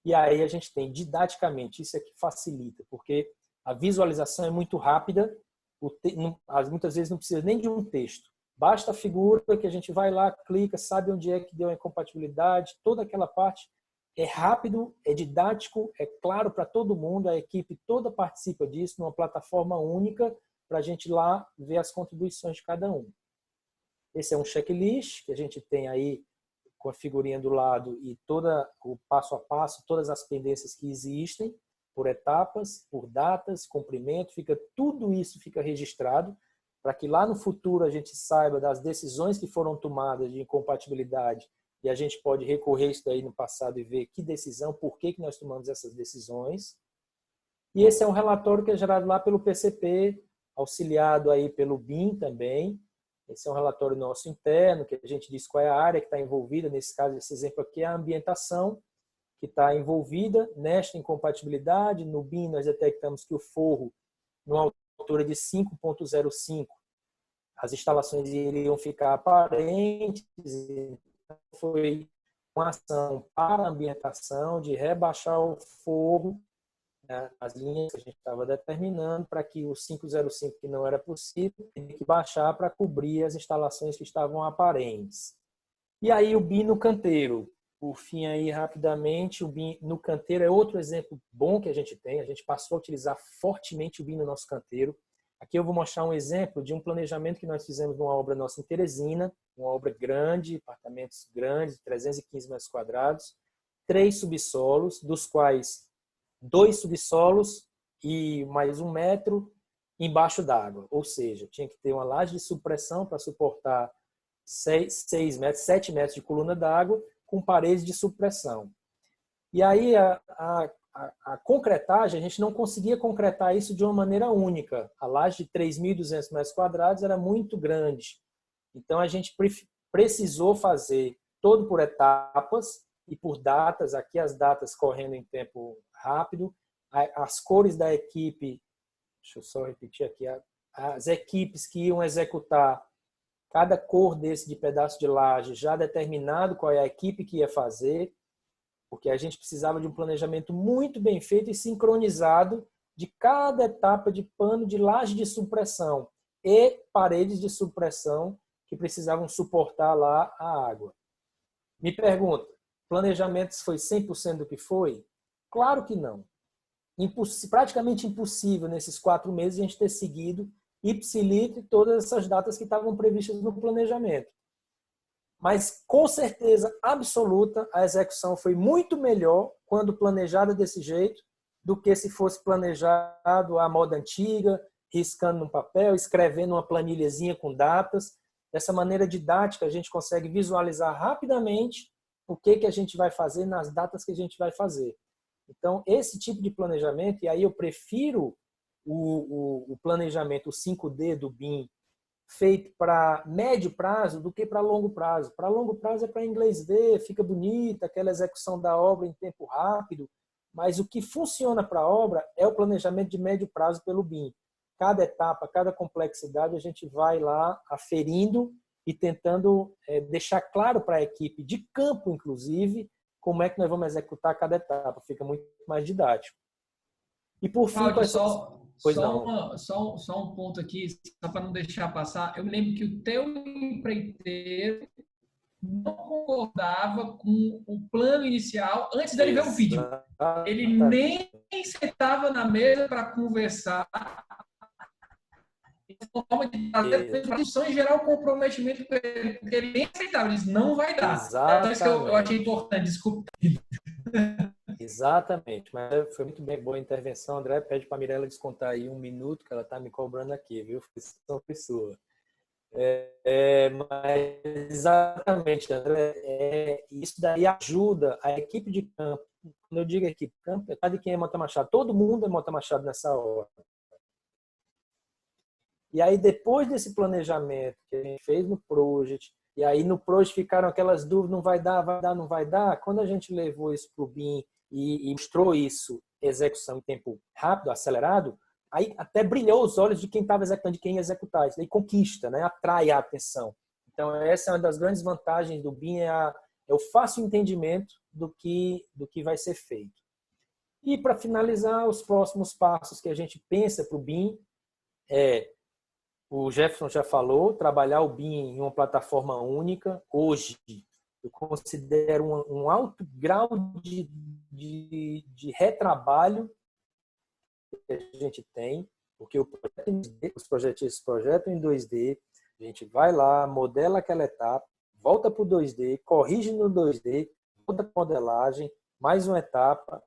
E aí a gente tem didaticamente, isso é que facilita, porque a visualização é muito rápida, muitas vezes não precisa nem de um texto. Basta a figura que a gente vai lá, clica, sabe onde é que deu a incompatibilidade, toda aquela parte é rápido, é didático, é claro para todo mundo, a equipe toda participa disso numa plataforma única para a gente lá ver as contribuições de cada um. Esse é um checklist que a gente tem aí com a figurinha do lado e todo o passo a passo, todas as pendências que existem, por etapas, por datas, comprimento, tudo isso fica registrado, para que lá no futuro a gente saiba das decisões que foram tomadas de incompatibilidade e a gente pode recorrer isso daí no passado e ver que decisão, por que nós tomamos essas decisões. E esse é um relatório que é gerado lá pelo PCP, auxiliado aí pelo BIM também. Esse é um relatório nosso interno, que a gente diz qual é a área que está envolvida. Nesse caso, esse exemplo aqui é a ambientação, que está envolvida nesta incompatibilidade. No BIM, nós detectamos que o forro, numa altura de 5,05, as instalações iriam ficar aparentes. Então, foi uma ação para a ambientação de rebaixar o forro, as linhas que a gente estava determinando, para que o 505, que não era possível, tinha que baixar para cobrir as instalações que estavam aparentes. E aí o BIM no canteiro. Por fim, aí rapidamente, o BIM no canteiro é outro exemplo bom que a gente tem. A gente passou a utilizar fortemente o BIM no nosso canteiro. Aqui eu vou mostrar um exemplo de um planejamento que nós fizemos numa obra nossa em Teresina, uma obra grande, apartamentos grandes, 315 metros quadrados, 3 subsolos, dos quais 2 subsolos e mais 1 metro embaixo d'água. Ou seja, tinha que ter uma laje de supressão para suportar 7 metros de coluna d'água com paredes de supressão. E aí a concretagem, a gente não conseguia concretar isso de uma maneira única. A laje de 3.200 metros quadrados era muito grande. Então a gente precisou fazer todo por etapas e por datas, aqui as datas correndo em tempo rápido, as cores da equipe, deixa eu só repetir aqui, as equipes que iam executar cada cor desse de pedaço de laje, já determinado qual é a equipe que ia fazer, porque a gente precisava de um planejamento muito bem feito e sincronizado de cada etapa de pano de laje de supressão e paredes de supressão que precisavam suportar lá a água. Me pergunta, planejamento foi 100% do que foi? Claro que não. Praticamente impossível nesses 4 meses a gente ter seguido ipsilite todas essas datas que estavam previstas no planejamento. Mas, com certeza absoluta, a execução foi muito melhor quando planejada desse jeito do que se fosse planejado à moda antiga, riscando no papel, escrevendo uma planilhazinha com datas. Dessa maneira didática, a gente consegue visualizar rapidamente o que a gente vai fazer nas datas que a gente vai fazer. Então, esse tipo de planejamento, e aí eu prefiro o planejamento 5D do BIM feito para médio prazo do que para longo prazo. Para longo prazo é para inglês ver, fica bonita, aquela execução da obra em tempo rápido, mas o que funciona para a obra é o planejamento de médio prazo pelo BIM. Cada etapa, cada complexidade, a gente vai lá aferindo e tentando deixar claro para a equipe de campo, inclusive, como é que nós vamos executar cada etapa. Fica muito mais didático. E por fim... Cláudio, só um ponto aqui, só para não deixar passar. Eu me lembro que o teu empreiteiro não concordava com o plano inicial antes dele ver o vídeo. Ele nem sentava na mesa para conversar. Uma forma de fazer produção e gerar um comprometimento com ele, porque ele nem aceitava, ele disse, não vai dar. Então, isso que eu achei importante, desculpa. Exatamente, mas foi muito bem, boa intervenção, André. Pede para a Mirella descontar aí 1 minuto, que ela está me cobrando aqui, viu? Foi sua. Mas exatamente, André, isso daí ajuda a equipe de campo. Quando eu digo equipe de campo, é de quem é Mota Machado. Todo mundo é Mota Machado nessa hora. E aí, depois desse planejamento que a gente fez no Project, e aí no Project ficaram aquelas dúvidas, não vai dar, não vai dar. Quando a gente levou isso para o BIM e mostrou isso, execução em tempo rápido, acelerado, aí até brilhou os olhos de quem estava executando, de quem ia executar. Isso daí conquista, né? Atrai a atenção. Então, essa é uma das grandes vantagens do BIM, é o fácil entendimento do que vai ser feito. E, para finalizar, os próximos passos que a gente pensa para o BIM o Jefferson já falou, trabalhar o BIM em uma plataforma única. Hoje, eu considero um alto grau de retrabalho que a gente tem, porque os projetistas projetam em 2D, a gente vai lá, modela aquela etapa, volta para o 2D, corrige no 2D, volta para a modelagem, mais uma etapa,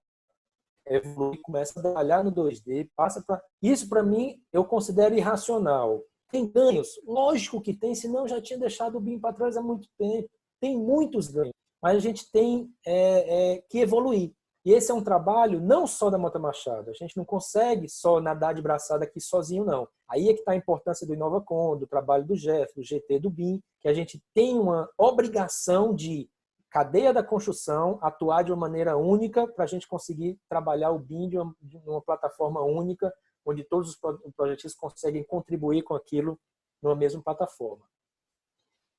evolui, começa a trabalhar no 2D, passa para... Isso, para mim, eu considero irracional. Tem ganhos? Lógico que tem, senão já tinha deixado o BIM para trás há muito tempo. Tem muitos ganhos, mas a gente tem que evoluir. E esse é um trabalho não só da Mota Machado. A gente não consegue só nadar de braçada aqui sozinho, não. Aí é que está a importância do InovaCon, do trabalho do Jeff, do GT, do BIM, que a gente tem uma obrigação de cadeia da construção, atuar de uma maneira única para a gente conseguir trabalhar o BIM de uma plataforma única, onde todos os projetistas conseguem contribuir com aquilo numa mesma plataforma.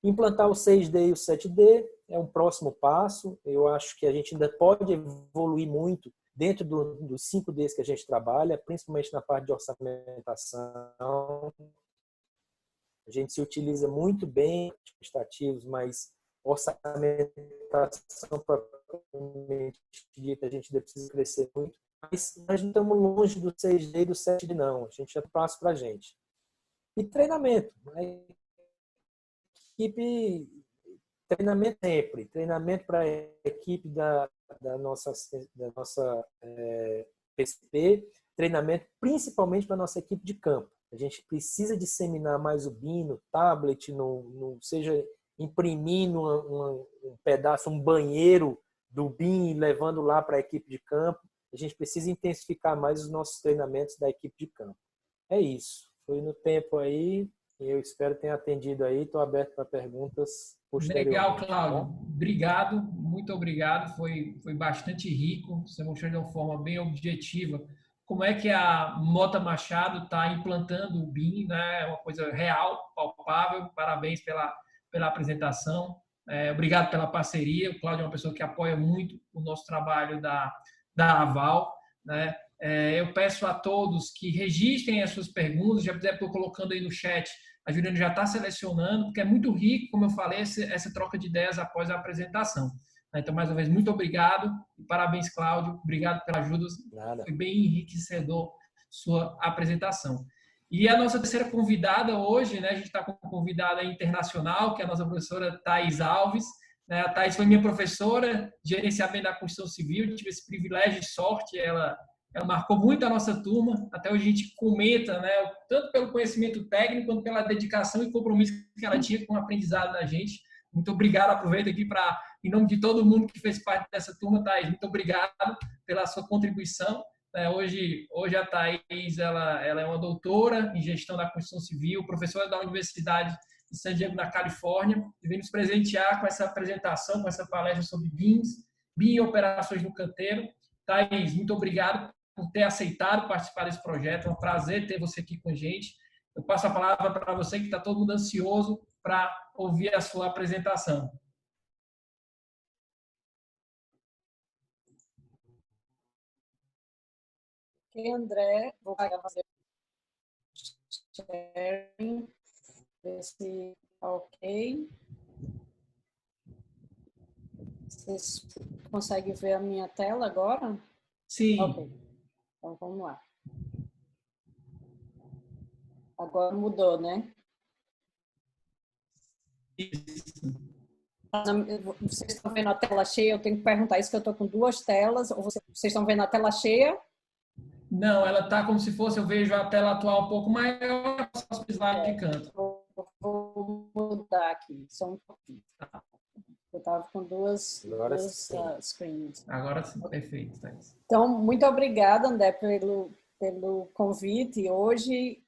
Implantar o 6D e o 7D é um próximo passo. Eu acho que a gente ainda pode evoluir muito dentro dos 5Ds que a gente trabalha, principalmente na parte de orçamentação. A gente se utiliza muito bem de estativos, mas orçamentação propriamente dita, a gente ainda precisa crescer muito. Mas nós não estamos longe do 6D e do 7D, não. A gente já passa para a gente. E treinamento. Equipe, treinamento sempre. Treinamento para a equipe da nossa PCP. Treinamento principalmente para a nossa equipe de campo. A gente precisa disseminar mais o BIM no tablet, seja imprimindo um pedaço, um banheiro do BIM e levando lá para a equipe de campo. A gente precisa intensificar mais os nossos treinamentos da equipe de campo. É isso. Foi no tempo aí. Eu espero ter atendido aí. Estou aberto para perguntas posteriormente. Legal, Cláudio. Obrigado. Muito obrigado. Foi bastante rico. Você mostrou de uma forma bem objetiva como é que a Mota Machado está implantando o BIM, né? É uma coisa real, palpável. Parabéns pela apresentação. Obrigado pela parceria. O Cláudio é uma pessoa que apoia muito o nosso trabalho da Aval, né? Eu peço a todos que registrem as suas perguntas, já estou colocando aí no chat, a Juliana já está selecionando, porque é muito rico, como eu falei, essa troca de ideias após a apresentação. Então, mais uma vez, muito obrigado e parabéns, Cláudio, obrigado pela ajuda, foi bem enriquecedor sua apresentação. E a nossa terceira convidada hoje, né, a gente está com uma convidada internacional, que é a nossa professora Thais Alves. A Thais foi minha professora de gerenciamento da construção civil, tive esse privilégio e sorte, ela marcou muito a nossa turma, até hoje a gente comenta, né, tanto pelo conhecimento técnico, quanto pela dedicação e compromisso que ela tinha com o aprendizado da gente. Muito obrigado, aproveito aqui em nome de todo mundo que fez parte dessa turma, Thais, muito obrigado pela sua contribuição. Hoje a Thaís ela é uma doutora em gestão da construção civil, professora da Universidade de San Diego, na Califórnia, e vem nos presentear com essa apresentação, com essa palestra sobre BIM e operações no canteiro. Thaís, muito obrigado por ter aceitado participar desse projeto. É um prazer ter você aqui com a gente. Eu passo a palavra para você, que está todo mundo ansioso para ouvir a sua apresentação. Ok, André, vou fazer sharing, ver se está ok. Vocês conseguem ver a minha tela agora? Sim. Ok, então vamos lá. Agora mudou, né? Isso. Vocês estão vendo a tela cheia? Eu tenho que perguntar isso, que eu estou com duas telas. Ou vocês estão vendo a tela cheia? Não, ela está como se fosse, eu vejo a tela atual um pouco maior, só os slides de canto. Vou mudar aqui, só um pouquinho. Eu estava com duas screens. Agora sim, perfeito, Thaís. Então, muito obrigada, André, pelo convite hoje.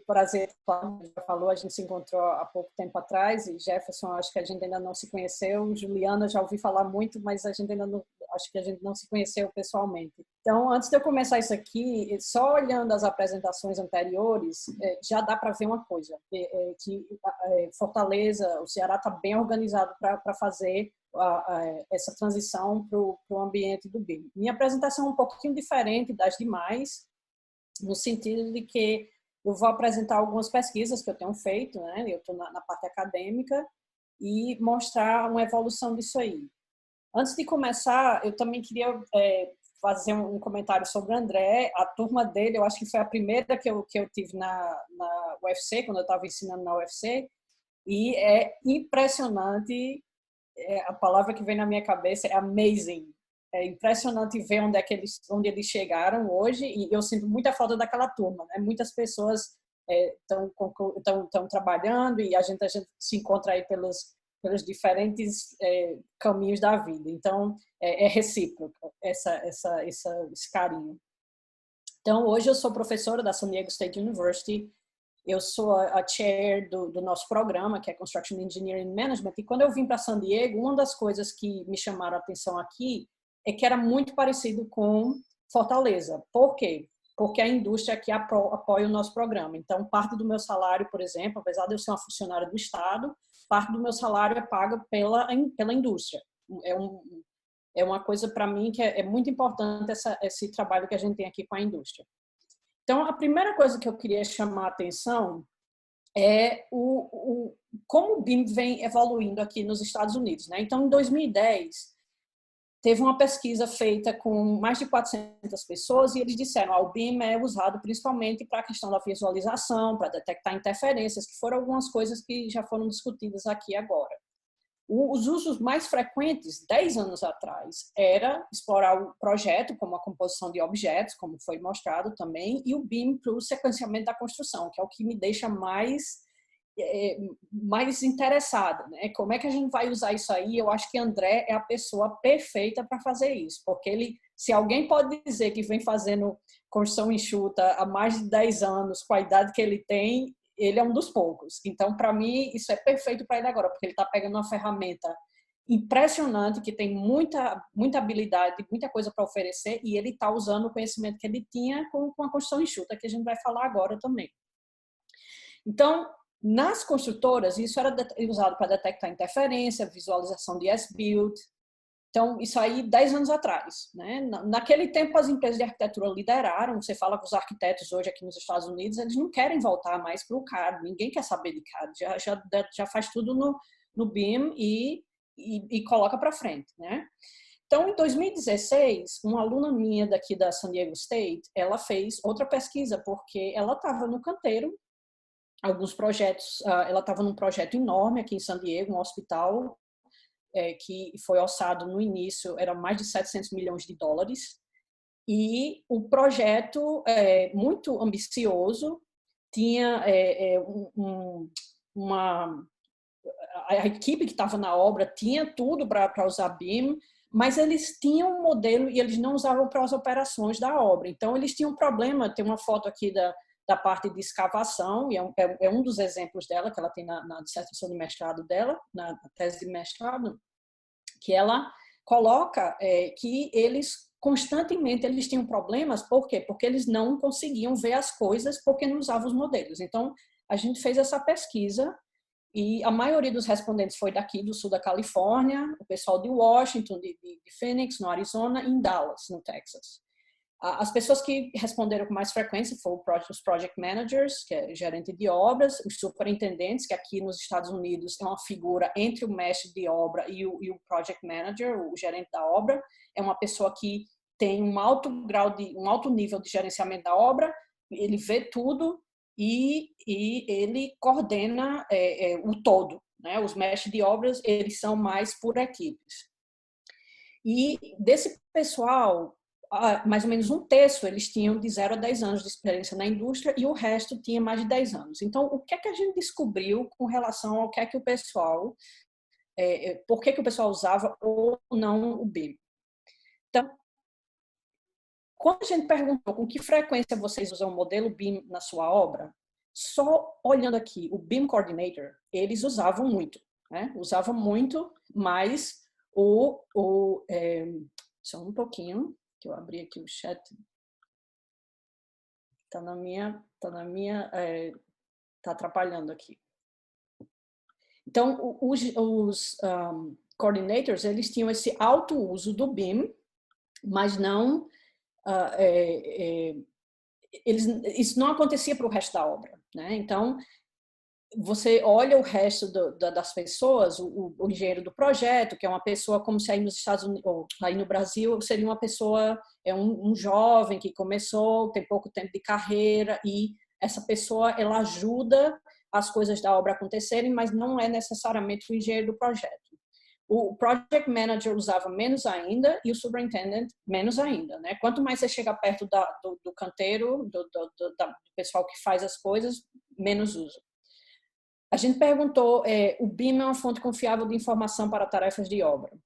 Prazer, como já falou, a gente se encontrou há pouco tempo atrás, e Jefferson, acho que a gente ainda não se conheceu, Juliana, já ouvi falar muito, mas a gente ainda não, acho que a gente não se conheceu pessoalmente. Então, antes de eu começar isso aqui, só olhando as apresentações anteriores, já dá para ver uma coisa, que Fortaleza, o Ceará está bem organizado para fazer essa transição para o ambiente do BIM. Minha apresentação é um pouquinho diferente das demais, no sentido de que eu vou apresentar algumas pesquisas que eu tenho feito, né? Eu estou na parte acadêmica, e mostrar uma evolução disso aí. Antes de começar, eu também queria fazer um comentário sobre o André. A turma dele, eu acho que foi a primeira que eu tive na UFC, quando eu estava ensinando na UFC, e é impressionante, a palavra que vem na minha cabeça é amazing. É impressionante ver onde eles chegaram hoje, e eu sinto muita falta daquela turma, né? Muitas pessoas estão trabalhando, e a gente se encontra aí pelos diferentes caminhos da vida. Então, é recíproco esse carinho. Então, hoje eu sou professora da San Diego State University. Eu sou a chair do nosso programa, que é Construction Engineering Management. E quando eu vim para San Diego, uma das coisas que me chamaram a atenção aqui é que era muito parecido com Fortaleza. Por quê? Porque a indústria aqui apoia o nosso programa. Então, parte do meu salário, por exemplo, apesar de eu ser uma funcionária do Estado, parte do meu salário é paga pela indústria. É uma coisa, para mim, que é muito importante, esse trabalho que a gente tem aqui com a indústria. Então, a primeira coisa que eu queria chamar a atenção é como o BIM vem evoluindo aqui nos Estados Unidos, né? Então, em 2010, teve uma pesquisa feita com mais de 400 pessoas, e eles disseram que o BIM é usado principalmente para a questão da visualização, para detectar interferências, que foram algumas coisas que já foram discutidas aqui agora. Os usos mais frequentes, 10 anos atrás, era explorar o projeto como a composição de objetos, como foi mostrado também, e o BIM para o sequenciamento da construção, que é o que me deixa mais interessada, né? Como é que a gente vai usar isso aí? Eu acho que André é a pessoa perfeita para fazer isso, porque se alguém pode dizer que vem fazendo construção enxuta há mais de 10 anos, com a idade que ele tem, ele é um dos poucos. Então, para mim, isso é perfeito para ele agora, porque ele está pegando uma ferramenta impressionante, que tem muita habilidade, muita coisa para oferecer, e ele está usando o conhecimento que ele tinha com a construção enxuta, que a gente vai falar agora também. Então, nas construtoras, isso era usado para detectar interferência, visualização de as-built. Então, isso aí 10 anos atrás, né? Naquele tempo, as empresas de arquitetura lideraram. Você fala com os arquitetos hoje aqui nos Estados Unidos, eles não querem voltar mais para o CAD. Ninguém quer saber de CAD. Já faz tudo no BIM e coloca para frente, né? Então, em 2016, uma aluna minha daqui da San Diego State, ela fez outra pesquisa, porque ela estava no canteiro, alguns projetos, ela estava num projeto enorme aqui em San Diego, um hospital que foi orçado no início, era mais de 700 milhões de dólares, e o projeto muito ambicioso, tinha a equipe que estava na obra tinha tudo para usar BIM, mas eles tinham um modelo e eles não usavam para as operações da obra. Então, eles tinham um problema. Tem uma foto aqui da parte de escavação, e é um dos exemplos dela, que ela tem na dissertação de mestrado dela, na tese de mestrado, que ela coloca que eles constantemente eles tinham problemas. Por quê? Porque eles não conseguiam ver as coisas porque não usavam os modelos. Então, a gente fez essa pesquisa e a maioria dos respondentes foi daqui do sul da Califórnia, o pessoal de Washington, de Phoenix, no Arizona, e em Dallas, no Texas. As pessoas que responderam com mais frequência foram os project managers, que é gerente de obras, os superintendentes, que aqui nos Estados Unidos é uma figura entre o mestre de obra e o project manager, o gerente da obra. É uma pessoa que tem um alto nível de gerenciamento da obra, ele vê tudo e ele coordena o todo, né? Os mestres de obras, eles são mais por equipes. E desse pessoal, mais ou menos um terço eles tinham de 0 a 10 anos de experiência na indústria e o resto tinha mais de 10 anos. Então, o que é que a gente descobriu com relação ao que é que o pessoal, por que o pessoal usava ou não o BIM? Então, quando a gente perguntou com que frequência vocês usam o modelo BIM na sua obra, só olhando aqui o BIM Coordinator, eles usavam muito, né? Usavam muito, mas só um pouquinho, que eu abri aqui o chat. Tá atrapalhando aqui. Então, os coordinators, eles tinham esse alto uso do BIM, mas não isso não acontecia para o resto da obra, né? Então, você olha o resto das pessoas, o engenheiro do projeto, que é uma pessoa como se aí nos Estados Unidos, ou aí no Brasil, seria uma pessoa, um jovem que começou, tem pouco tempo de carreira, e essa pessoa, ela ajuda as coisas da obra acontecerem, mas não é necessariamente o engenheiro do projeto. O project manager usava menos ainda e o superintendent menos ainda, né? Quanto mais você chega perto do canteiro, do pessoal que faz as coisas, menos usa. A gente perguntou, o BIM é uma fonte confiável de informação para tarefas de obra?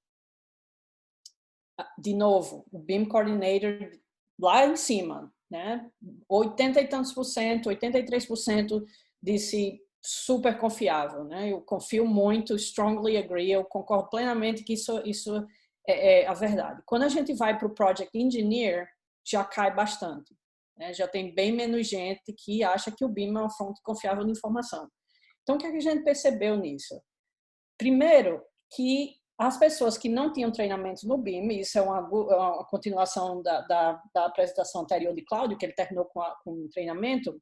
De novo, o BIM Coordinator lá em cima, né? 80 e tantos por cento, 83% disse super confiável, né? Eu confio muito, strongly agree, eu concordo plenamente que isso é a verdade. Quando a gente vai para o Project Engineer, já cai bastante, né? Já tem bem menos gente que acha que o BIM é uma fonte confiável de informação. Então, o que a gente percebeu nisso? Primeiro, que as pessoas que não tinham treinamento no BIM, isso é uma continuação da apresentação anterior de Cláudio, que ele terminou com o treinamento.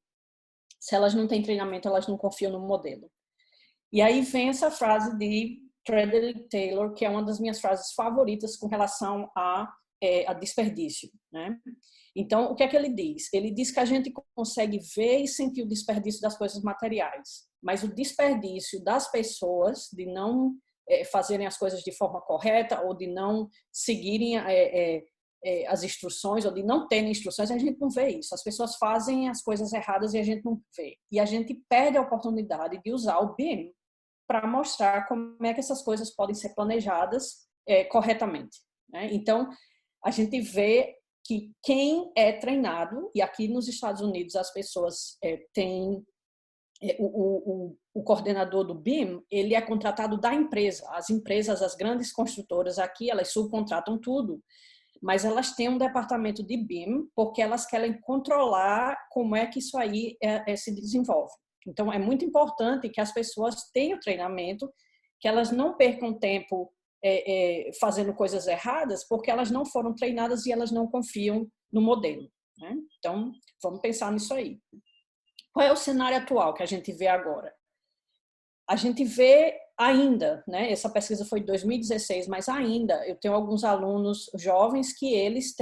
Se elas não têm treinamento, elas não confiam no modelo. E aí vem essa frase de Frederick Taylor, que é uma das minhas frases favoritas com relação a desperdício, né? Então, o que é que ele diz? Ele diz que a gente consegue ver e sentir o desperdício das coisas materiais, mas o desperdício das pessoas de não fazerem as coisas de forma correta ou de não seguirem as instruções ou de não terem instruções, a gente não vê isso. As pessoas fazem as coisas erradas e a gente não vê. E a gente perde a oportunidade de usar o BIM para mostrar como é que essas coisas podem ser planejadas corretamente, né? Então, a gente vê que quem é treinado, e aqui nos Estados Unidos as pessoas têm o coordenador do BIM, ele é contratado da empresa. As empresas, as grandes construtoras aqui, elas subcontratam tudo, mas elas têm um departamento de BIM porque elas querem controlar como é que isso aí se desenvolve. Então, é muito importante que as pessoas tenham treinamento, que elas não percam tempo fazendo coisas erradas porque elas não foram treinadas e elas não confiam no modelo, né? Então, vamos pensar nisso aí. Qual é o cenário atual que a gente vê agora? A gente vê ainda, né? Essa pesquisa foi de 2016, mas ainda eu tenho alguns alunos jovens que eles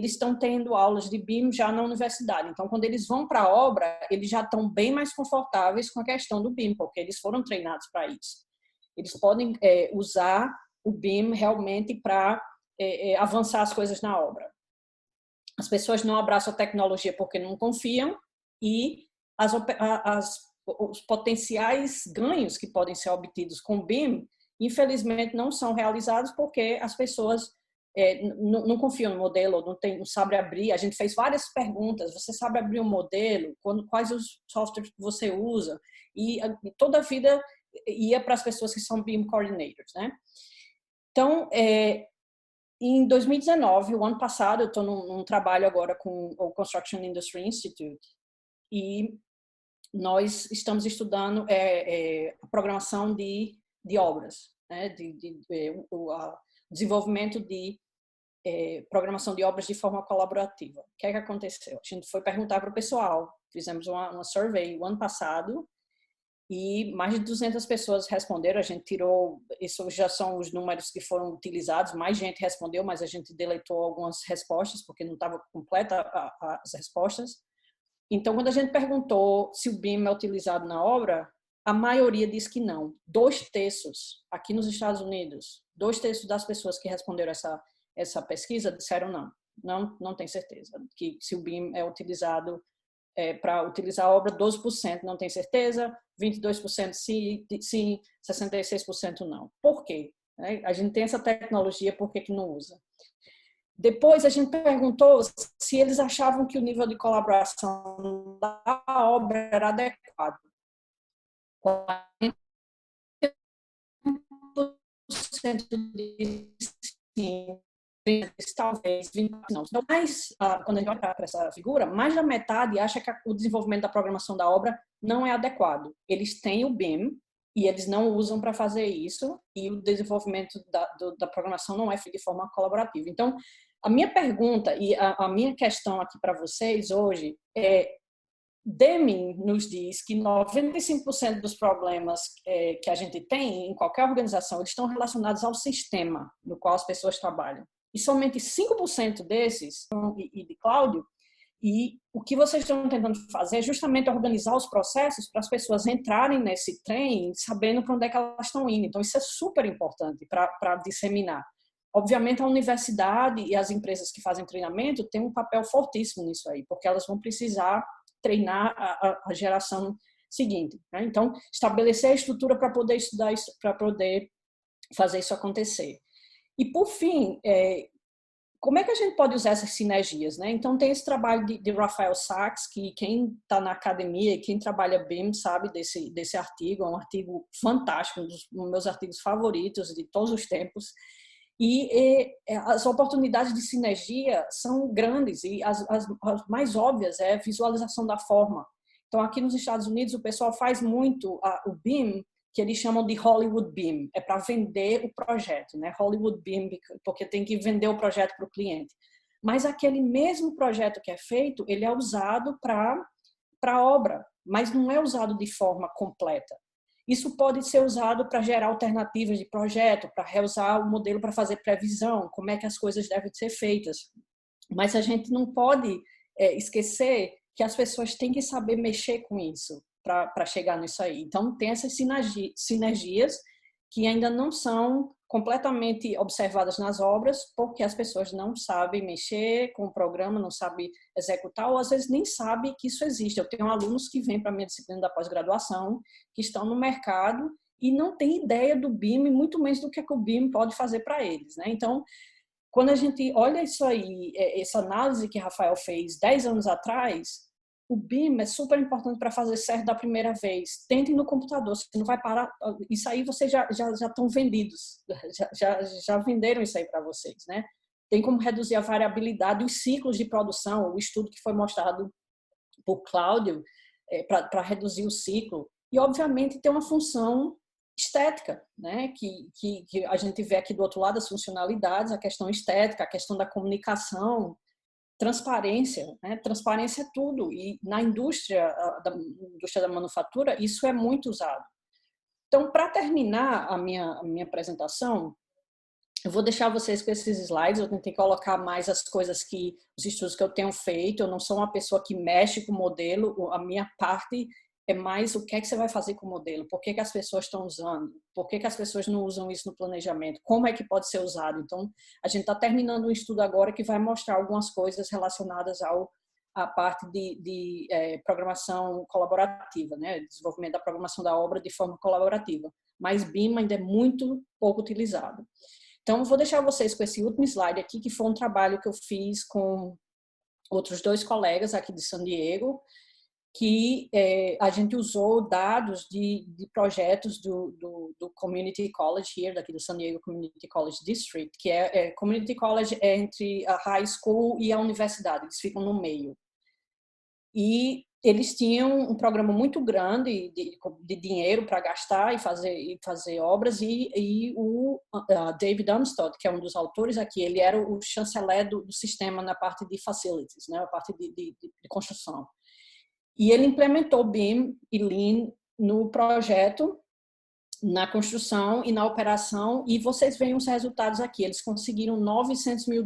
estão tendo aulas de BIM já na universidade. Então, quando eles vão para a obra, eles já estão bem mais confortáveis com a questão do BIM, porque eles foram treinados para isso. Eles podem usar o BIM realmente para avançar as coisas na obra. As pessoas não abraçam a tecnologia porque não confiam e os potenciais ganhos que podem ser obtidos com o BIM, infelizmente, não são realizados porque as pessoas não confiam no modelo, não sabe abrir. A gente fez várias perguntas. Você sabe abrir um modelo? Quais os softwares que você usa? E toda a vida ia para as pessoas que são BIM coordinators, né? Então, em 2019, o ano passado, eu estou num trabalho agora com o Construction Industry Institute e nós estamos estudando a programação de obras, né? O desenvolvimento de programação de obras de forma colaborativa. O que é que aconteceu? A gente foi perguntar para o pessoal, fizemos uma survey o ano passado e mais de 200 pessoas responderam. A gente tirou, isso já são os números que foram utilizados, mais gente respondeu, mas a gente deletou algumas respostas porque não estava completa as respostas. Então, quando a gente perguntou se o BIM é utilizado na obra, a maioria diz que não. 2/3 aqui nos Estados Unidos, 2/3 das pessoas que responderam essa pesquisa disseram não tem certeza que se o BIM é utilizado para utilizar a obra. 12% não tem certeza, 22% sim, 66% não. Por quê? A gente tem essa tecnologia, por que não usa? Depois a gente perguntou se eles achavam que o nível de colaboração da obra era adequado. 40% disse sim, talvez 20% não. Então, quando a gente olha para essa figura, mais da metade acha que o desenvolvimento da programação da obra não é adequado. Eles têm o BIM e eles não usam para fazer isso, e o desenvolvimento da programação não é feito de forma colaborativa. Então, a minha pergunta e a minha questão aqui para vocês hoje é: Deming nos diz que 95% dos problemas que a gente tem em qualquer organização, eles estão relacionados ao sistema no qual as pessoas trabalham. E somente 5% desses, e de Cláudio, e o que vocês estão tentando fazer é justamente organizar os processos para as pessoas entrarem nesse trem sabendo para onde é que elas estão indo. Então, isso é super importante para disseminar. Obviamente, a universidade e as empresas que fazem treinamento têm um papel fortíssimo nisso aí, porque elas vão precisar treinar a geração seguinte, né? Então, estabelecer a estrutura para poder estudar isso, para poder fazer isso acontecer. E, por fim, como é que a gente pode usar essas sinergias, né? Então, tem esse trabalho de Rafael Sachs, que quem está na academia e quem trabalha BIM sabe desse artigo. É um artigo fantástico, um dos meus artigos favoritos de todos os tempos. E as oportunidades de sinergia são grandes, e as mais óbvias é a visualização da forma. Então, aqui nos Estados Unidos, o pessoal faz muito o BIM, que eles chamam de Hollywood BIM, é para vender o projeto, né? Hollywood BIM, porque tem que vender o projeto para o cliente. Mas aquele mesmo projeto que é feito, ele é usado para obra, mas não é usado de forma completa. Isso pode ser usado para gerar alternativas de projeto, para reusar o modelo para fazer previsão, como é que as coisas devem ser feitas. Mas a gente não pode esquecer que as pessoas têm que saber mexer com isso para chegar nisso aí. Então, tem essas sinergias que ainda não são completamente observadas nas obras, porque as pessoas não sabem mexer com o programa, não sabem executar, ou às vezes nem sabem que isso existe. Eu tenho alunos que vêm para a minha disciplina da pós-graduação, que estão no mercado e não têm ideia do BIM, muito menos do que o BIM pode fazer para eles, né? Então, quando a gente olha isso aí, essa análise que Rafael fez 10 anos atrás, o BIM é super importante para fazer certo da primeira vez. Tentem no computador, você não vai parar. Isso aí vocês já estão vendidos, já venderam isso aí para vocês, né? Tem como reduzir a variabilidade dos ciclos de produção, o estudo que foi mostrado por Cláudio, para reduzir o ciclo. E, obviamente, tem uma função estética, né? Que a gente vê aqui do outro lado, as funcionalidades, a questão estética, a questão da comunicação, transparência, né? Transparência é tudo, e na indústria da manufatura isso é muito usado. Então, para terminar a minha apresentação, eu vou deixar vocês com esses slides. Eu tentei colocar mais as coisas os estudos que eu tenho feito. Eu não sou uma pessoa que mexe com o modelo, a minha parte é mais o que é que você vai fazer com o modelo, por que as pessoas estão usando, por que as pessoas não usam isso no planejamento, como é que pode ser usado. Então, a gente está terminando um estudo agora que vai mostrar algumas coisas relacionadas à parte de programação colaborativa, né? Desenvolvimento da programação da obra de forma colaborativa. mas BIM ainda é muito pouco utilizado. Então, eu vou deixar vocês com esse último slide aqui, que foi um trabalho que eu fiz com outros 2 colegas aqui de San Diego, que a gente usou dados de projetos do Community College here, daqui do San Diego Community College District, que Community College é entre a high school e a universidade, eles ficam no meio. E eles tinham um programa muito grande de dinheiro para gastar e fazer obras, e o David Umstattd, que é um dos autores aqui, ele era o chanceler do sistema na parte de facilities, né, a parte de construção. E ele implementou BIM e Lean no projeto, na construção e na operação, e vocês veem os resultados aqui. Eles conseguiram $900 mil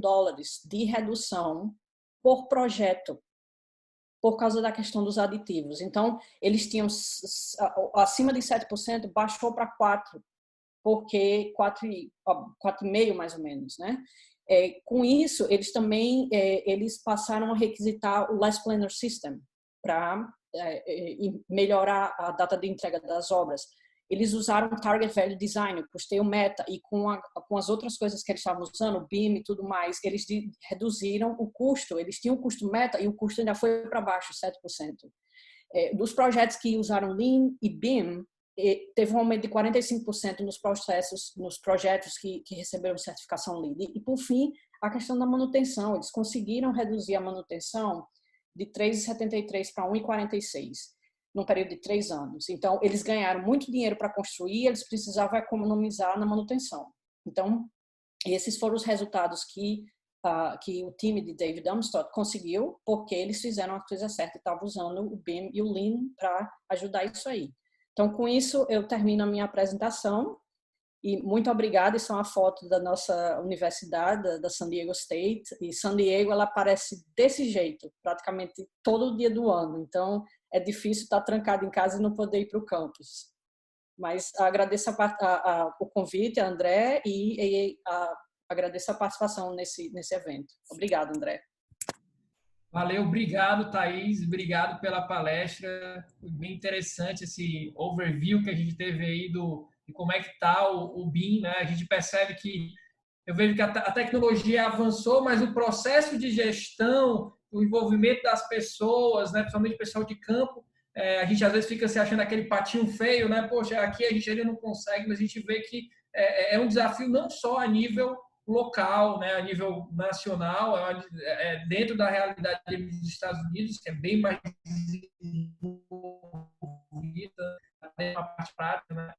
de redução por projeto, por causa da questão dos aditivos. Então, eles tinham acima de 7%, baixou para 4%, porque 4,5% mais ou menos, né? Com isso, eles também eles passaram a requisitar o Less Planner System para melhorar a data de entrega das obras. Eles usaram o Target Value Design, o custeio meta, e com as outras coisas que eles estavam usando, o BIM e tudo mais, eles reduziram o custo. Eles tinham o custo meta e o custo ainda foi para baixo, 7%. Dos projetos que usaram Lean e BIM, teve um aumento de 45% nos projetos que receberam certificação Lean. E, por fim, a questão da manutenção. Eles conseguiram reduzir a manutenção de 3,73 para 1,46 num período de 3 anos. Então, eles ganharam muito dinheiro para construir, eles precisavam economizar na manutenção. Então, esses foram os resultados que o time de David Umstattd conseguiu, porque eles fizeram a coisa certa e estavam usando o BIM e o Lean para ajudar isso aí. Então, com isso, eu termino a minha apresentação. E muito obrigada. Isso é uma foto da nossa universidade, da San Diego State. E San Diego, ela aparece desse jeito, praticamente todo dia do ano. Então, é difícil estar trancado em casa e não poder ir para o campus. Mas agradeço o convite, André, e agradeço a participação nesse evento. Obrigada, André. Valeu, obrigado, Thaís. Obrigado pela palestra. Foi bem interessante esse overview que a gente teve aí de como é que está o BIM, né? A gente percebe que eu vejo que a tecnologia avançou, mas o processo de gestão, o envolvimento das pessoas, né? Principalmente o pessoal de campo, a gente às vezes fica se achando aquele patinho feio, né? Poxa, aqui a gente ainda não consegue, mas a gente vê que é um desafio não só a nível local, né, a nível nacional, dentro da realidade dos Estados Unidos, que é bem mais desenvolvida, na parte prática, né,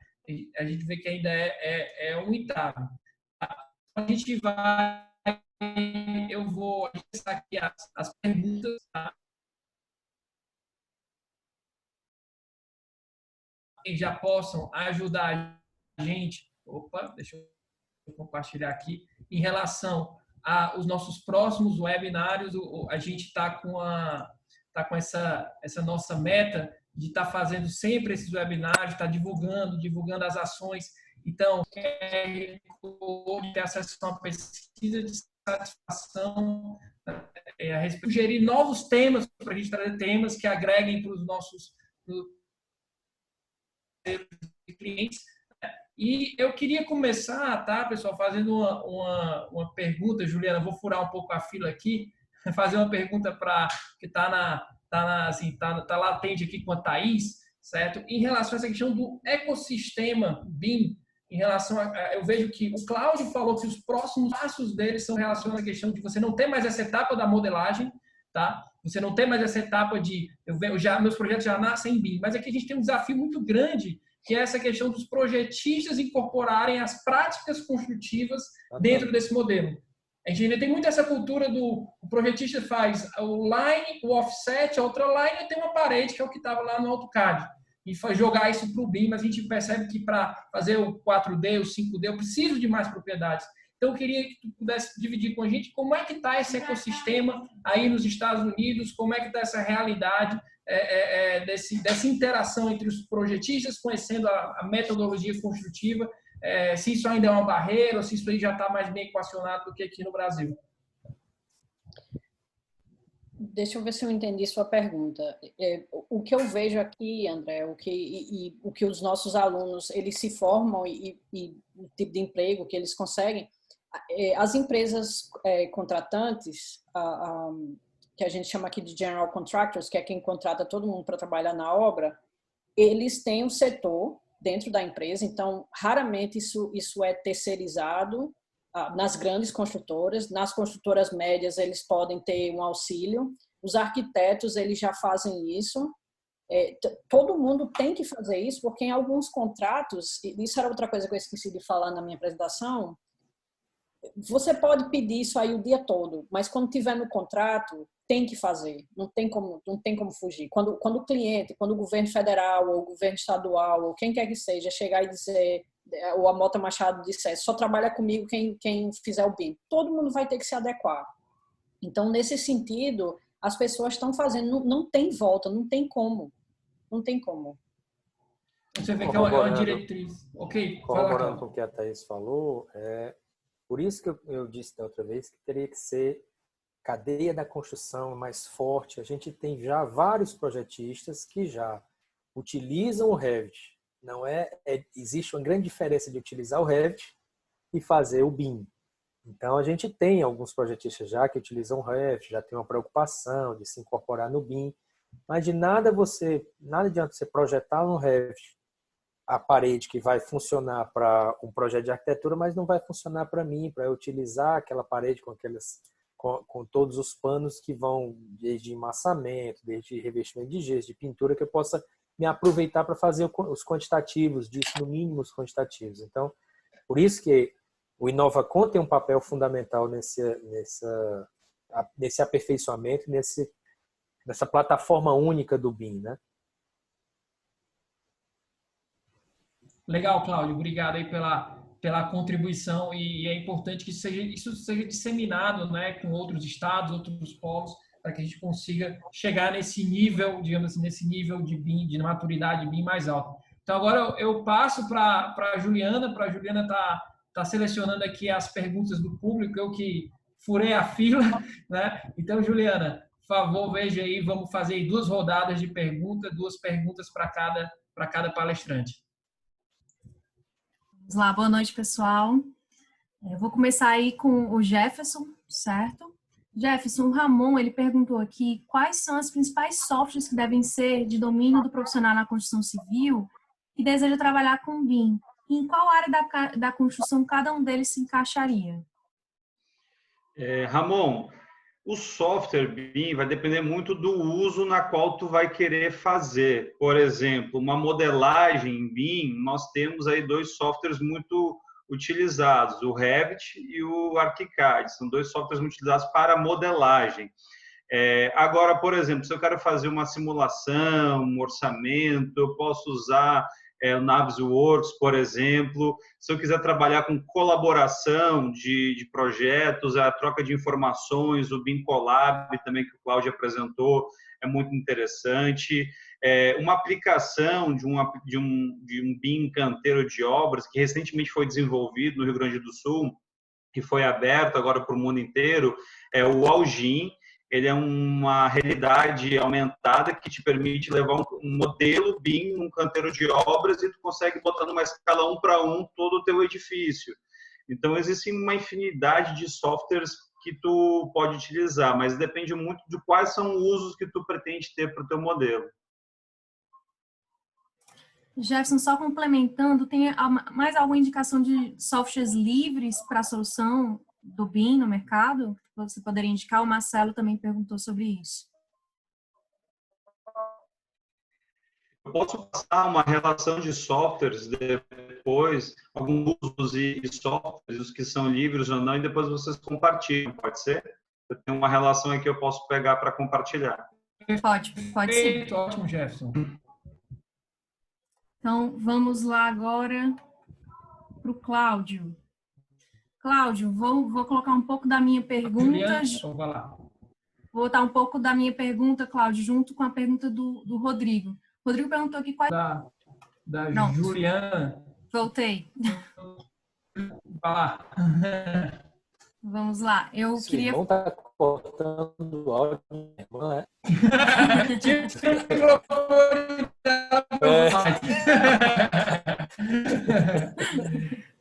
a gente vê que ainda é um entrave. A gente vai, eu vou começar aqui as perguntas, tá? Que já possam ajudar a gente. Opa, deixa eu compartilhar aqui. Em relação aos nossos próximos webinários, a gente está com essa nossa meta de estar fazendo sempre esses webinários, estar divulgando as ações. Então, ter acesso a uma pesquisa de satisfação, a respeito, sugerir novos temas para a gente trazer temas que agreguem para os nossos clientes. E eu queria começar, tá, pessoal, fazendo uma pergunta, Juliana, vou furar um pouco a fila aqui, fazer uma pergunta que está latente aqui com a Thaís, certo? Em relação a essa questão do ecossistema BIM, eu vejo que o Cláudio falou que os próximos passos dele são relacionados à questão de você não ter mais essa etapa da modelagem, tá? Você não tem mais essa etapa de meus projetos já nascem em BIM, mas aqui a gente tem um desafio muito grande, que é essa questão dos projetistas incorporarem as práticas construtivas dentro desse modelo. A gente ainda tem muito essa cultura o projetista faz o line, o offset, a outra line tem uma parede, que é o que estava lá no AutoCAD. E jogar isso para o BIM, mas a gente percebe que para fazer o 4D, o 5D, eu preciso de mais propriedades. Então, eu queria que tu pudesse dividir com a gente como é que está esse ecossistema aí nos Estados Unidos, como é que está essa realidade dessa interação entre os projetistas, conhecendo a metodologia construtiva, se isso ainda é uma barreira ou se isso aí já está mais bem equacionado do que aqui no Brasil. Deixa eu ver se eu entendi sua pergunta. O que eu vejo aqui, André, o que os nossos alunos eles se formam e o tipo de emprego que eles conseguem, as empresas contratantes, que a gente chama aqui de general contractors, que é quem contrata todo mundo para trabalhar na obra, eles têm um setor dentro da empresa, então raramente isso é terceirizado. Nas grandes construtoras, nas construtoras médias eles podem ter um auxílio, os arquitetos eles já fazem isso, todo mundo tem que fazer isso, porque em alguns contratos, isso era outra coisa que eu esqueci de falar na minha apresentação, você pode pedir isso aí o dia todo, mas quando tiver no contrato, tem que fazer, não tem como fugir. Quando o cliente, quando o governo federal ou o governo estadual ou quem quer que seja chegar e dizer, ou a Mota Machado disser, só trabalha comigo quem fizer o BIM, todo mundo vai ter que se adequar. Então, nesse sentido, as pessoas estão fazendo, não tem volta, não tem como. Não tem como. Você vê que é uma diretriz. Ok, corroborando com o que a Thaís falou, por isso que eu disse da outra vez que teria que ser cadeia da construção mais forte. A gente tem já vários projetistas que já utilizam o Revit. Não existe uma grande diferença de utilizar o Revit e fazer o BIM. Então a gente tem alguns projetistas já que utilizam o Revit, já tem uma preocupação de se incorporar no BIM, mas de nada adianta você projetar no Revit a parede que vai funcionar para um projeto de arquitetura, mas não vai funcionar para mim, para eu utilizar aquela parede com todos os panos que vão desde emassamento, desde revestimento de gesso, de pintura, que eu possa me aproveitar para fazer os quantitativos disso, no mínimo os quantitativos. Então, por isso que o InovaCon tem um papel fundamental nesse aperfeiçoamento, nessa plataforma única do BIM, né? Legal, Cláudio. Obrigado aí pela contribuição e é importante que isso seja disseminado, né, com outros estados, outros polos, para que a gente consiga chegar nesse nível, digamos assim, nesse nível de BIM, de maturidade BIM mais alto. Então, agora eu passo para a Juliana tá selecionando aqui as perguntas do público, eu que furei a fila, né? Então, Juliana, por favor, veja aí, vamos fazer aí 2 rodadas de perguntas, 2 perguntas para cada palestrante. Vamos lá, boa noite, pessoal. Eu vou começar aí com o Jefferson, certo? Jefferson, o Ramon, ele perguntou aqui quais são as principais softwares que devem ser de domínio do profissional na construção civil que deseja trabalhar com BIM. E em qual área da construção cada um deles se encaixaria? Ramon, o software BIM vai depender muito do uso na qual tu vai querer fazer. Por exemplo, uma modelagem em BIM, nós temos aí 2 softwares muito utilizados, o Revit e o ArchiCAD. São 2 softwares muito utilizados para modelagem. Agora, por exemplo, se eu quero fazer uma simulação, um orçamento, eu posso usar o Navisworks, por exemplo. Se eu quiser trabalhar com colaboração de projetos, a troca de informações, o BIM Collab também que o Cláudio apresentou é muito interessante. Uma aplicação de um BIM canteiro de obras que recentemente foi desenvolvido no Rio Grande do Sul, que foi aberto agora para o mundo inteiro, é o Algin. Ele é uma realidade aumentada que te permite levar um modelo BIM num canteiro de obras e tu consegue botar numa escala 1 para 1 todo o teu edifício. Então, existe uma infinidade de softwares que tu pode utilizar, mas depende muito de quais são os usos que tu pretende ter para o teu modelo. Jefferson, só complementando, tem mais alguma indicação de softwares livres para a solução do BIM no mercado? Você poderia indicar? O Marcelo também perguntou sobre isso. Eu posso passar uma relação de softwares depois, alguns usos e softwares, os que são livres ou não, e depois vocês compartilham, pode ser? Eu tenho uma relação aí que eu posso pegar para compartilhar. Pode sim. Ótimo, Jefferson. Então, vamos lá agora para o Cláudio. Cláudio, vou colocar um pouco da minha pergunta. Vou botar um pouco da minha pergunta, Cláudio, junto com a pergunta do Rodrigo. O Rodrigo perguntou aqui quais... Da Juliana. Voltei. Vai lá. Vamos lá. Eu queria... cortando o áudio, minha irmã, é? Tira o microfone dela,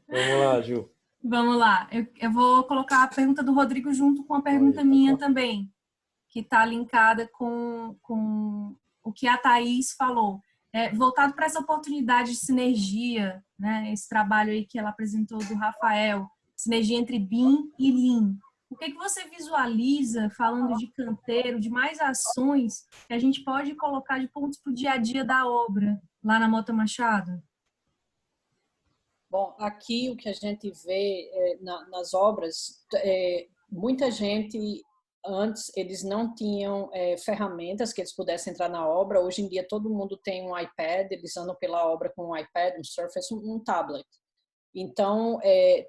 Vamos lá, Ju. Vamos lá. Eu vou colocar a pergunta do Rodrigo junto com a pergunta minha também, que está linkada com o que a Thaís falou. Voltado para essa oportunidade de sinergia, né? Esse trabalho aí que ela apresentou do Rafael, sinergia entre BIM e Lean. O que você visualiza, falando de canteiro, de mais ações que a gente pode colocar de pontos para o dia a dia da obra, lá na Mota Machado? Bom, aqui o que a gente vê nas obras, muita gente, antes eles não tinham ferramentas que eles pudessem entrar na obra. Hoje em dia todo mundo tem um iPad, eles andam pela obra com um iPad, um Surface, um tablet. Então,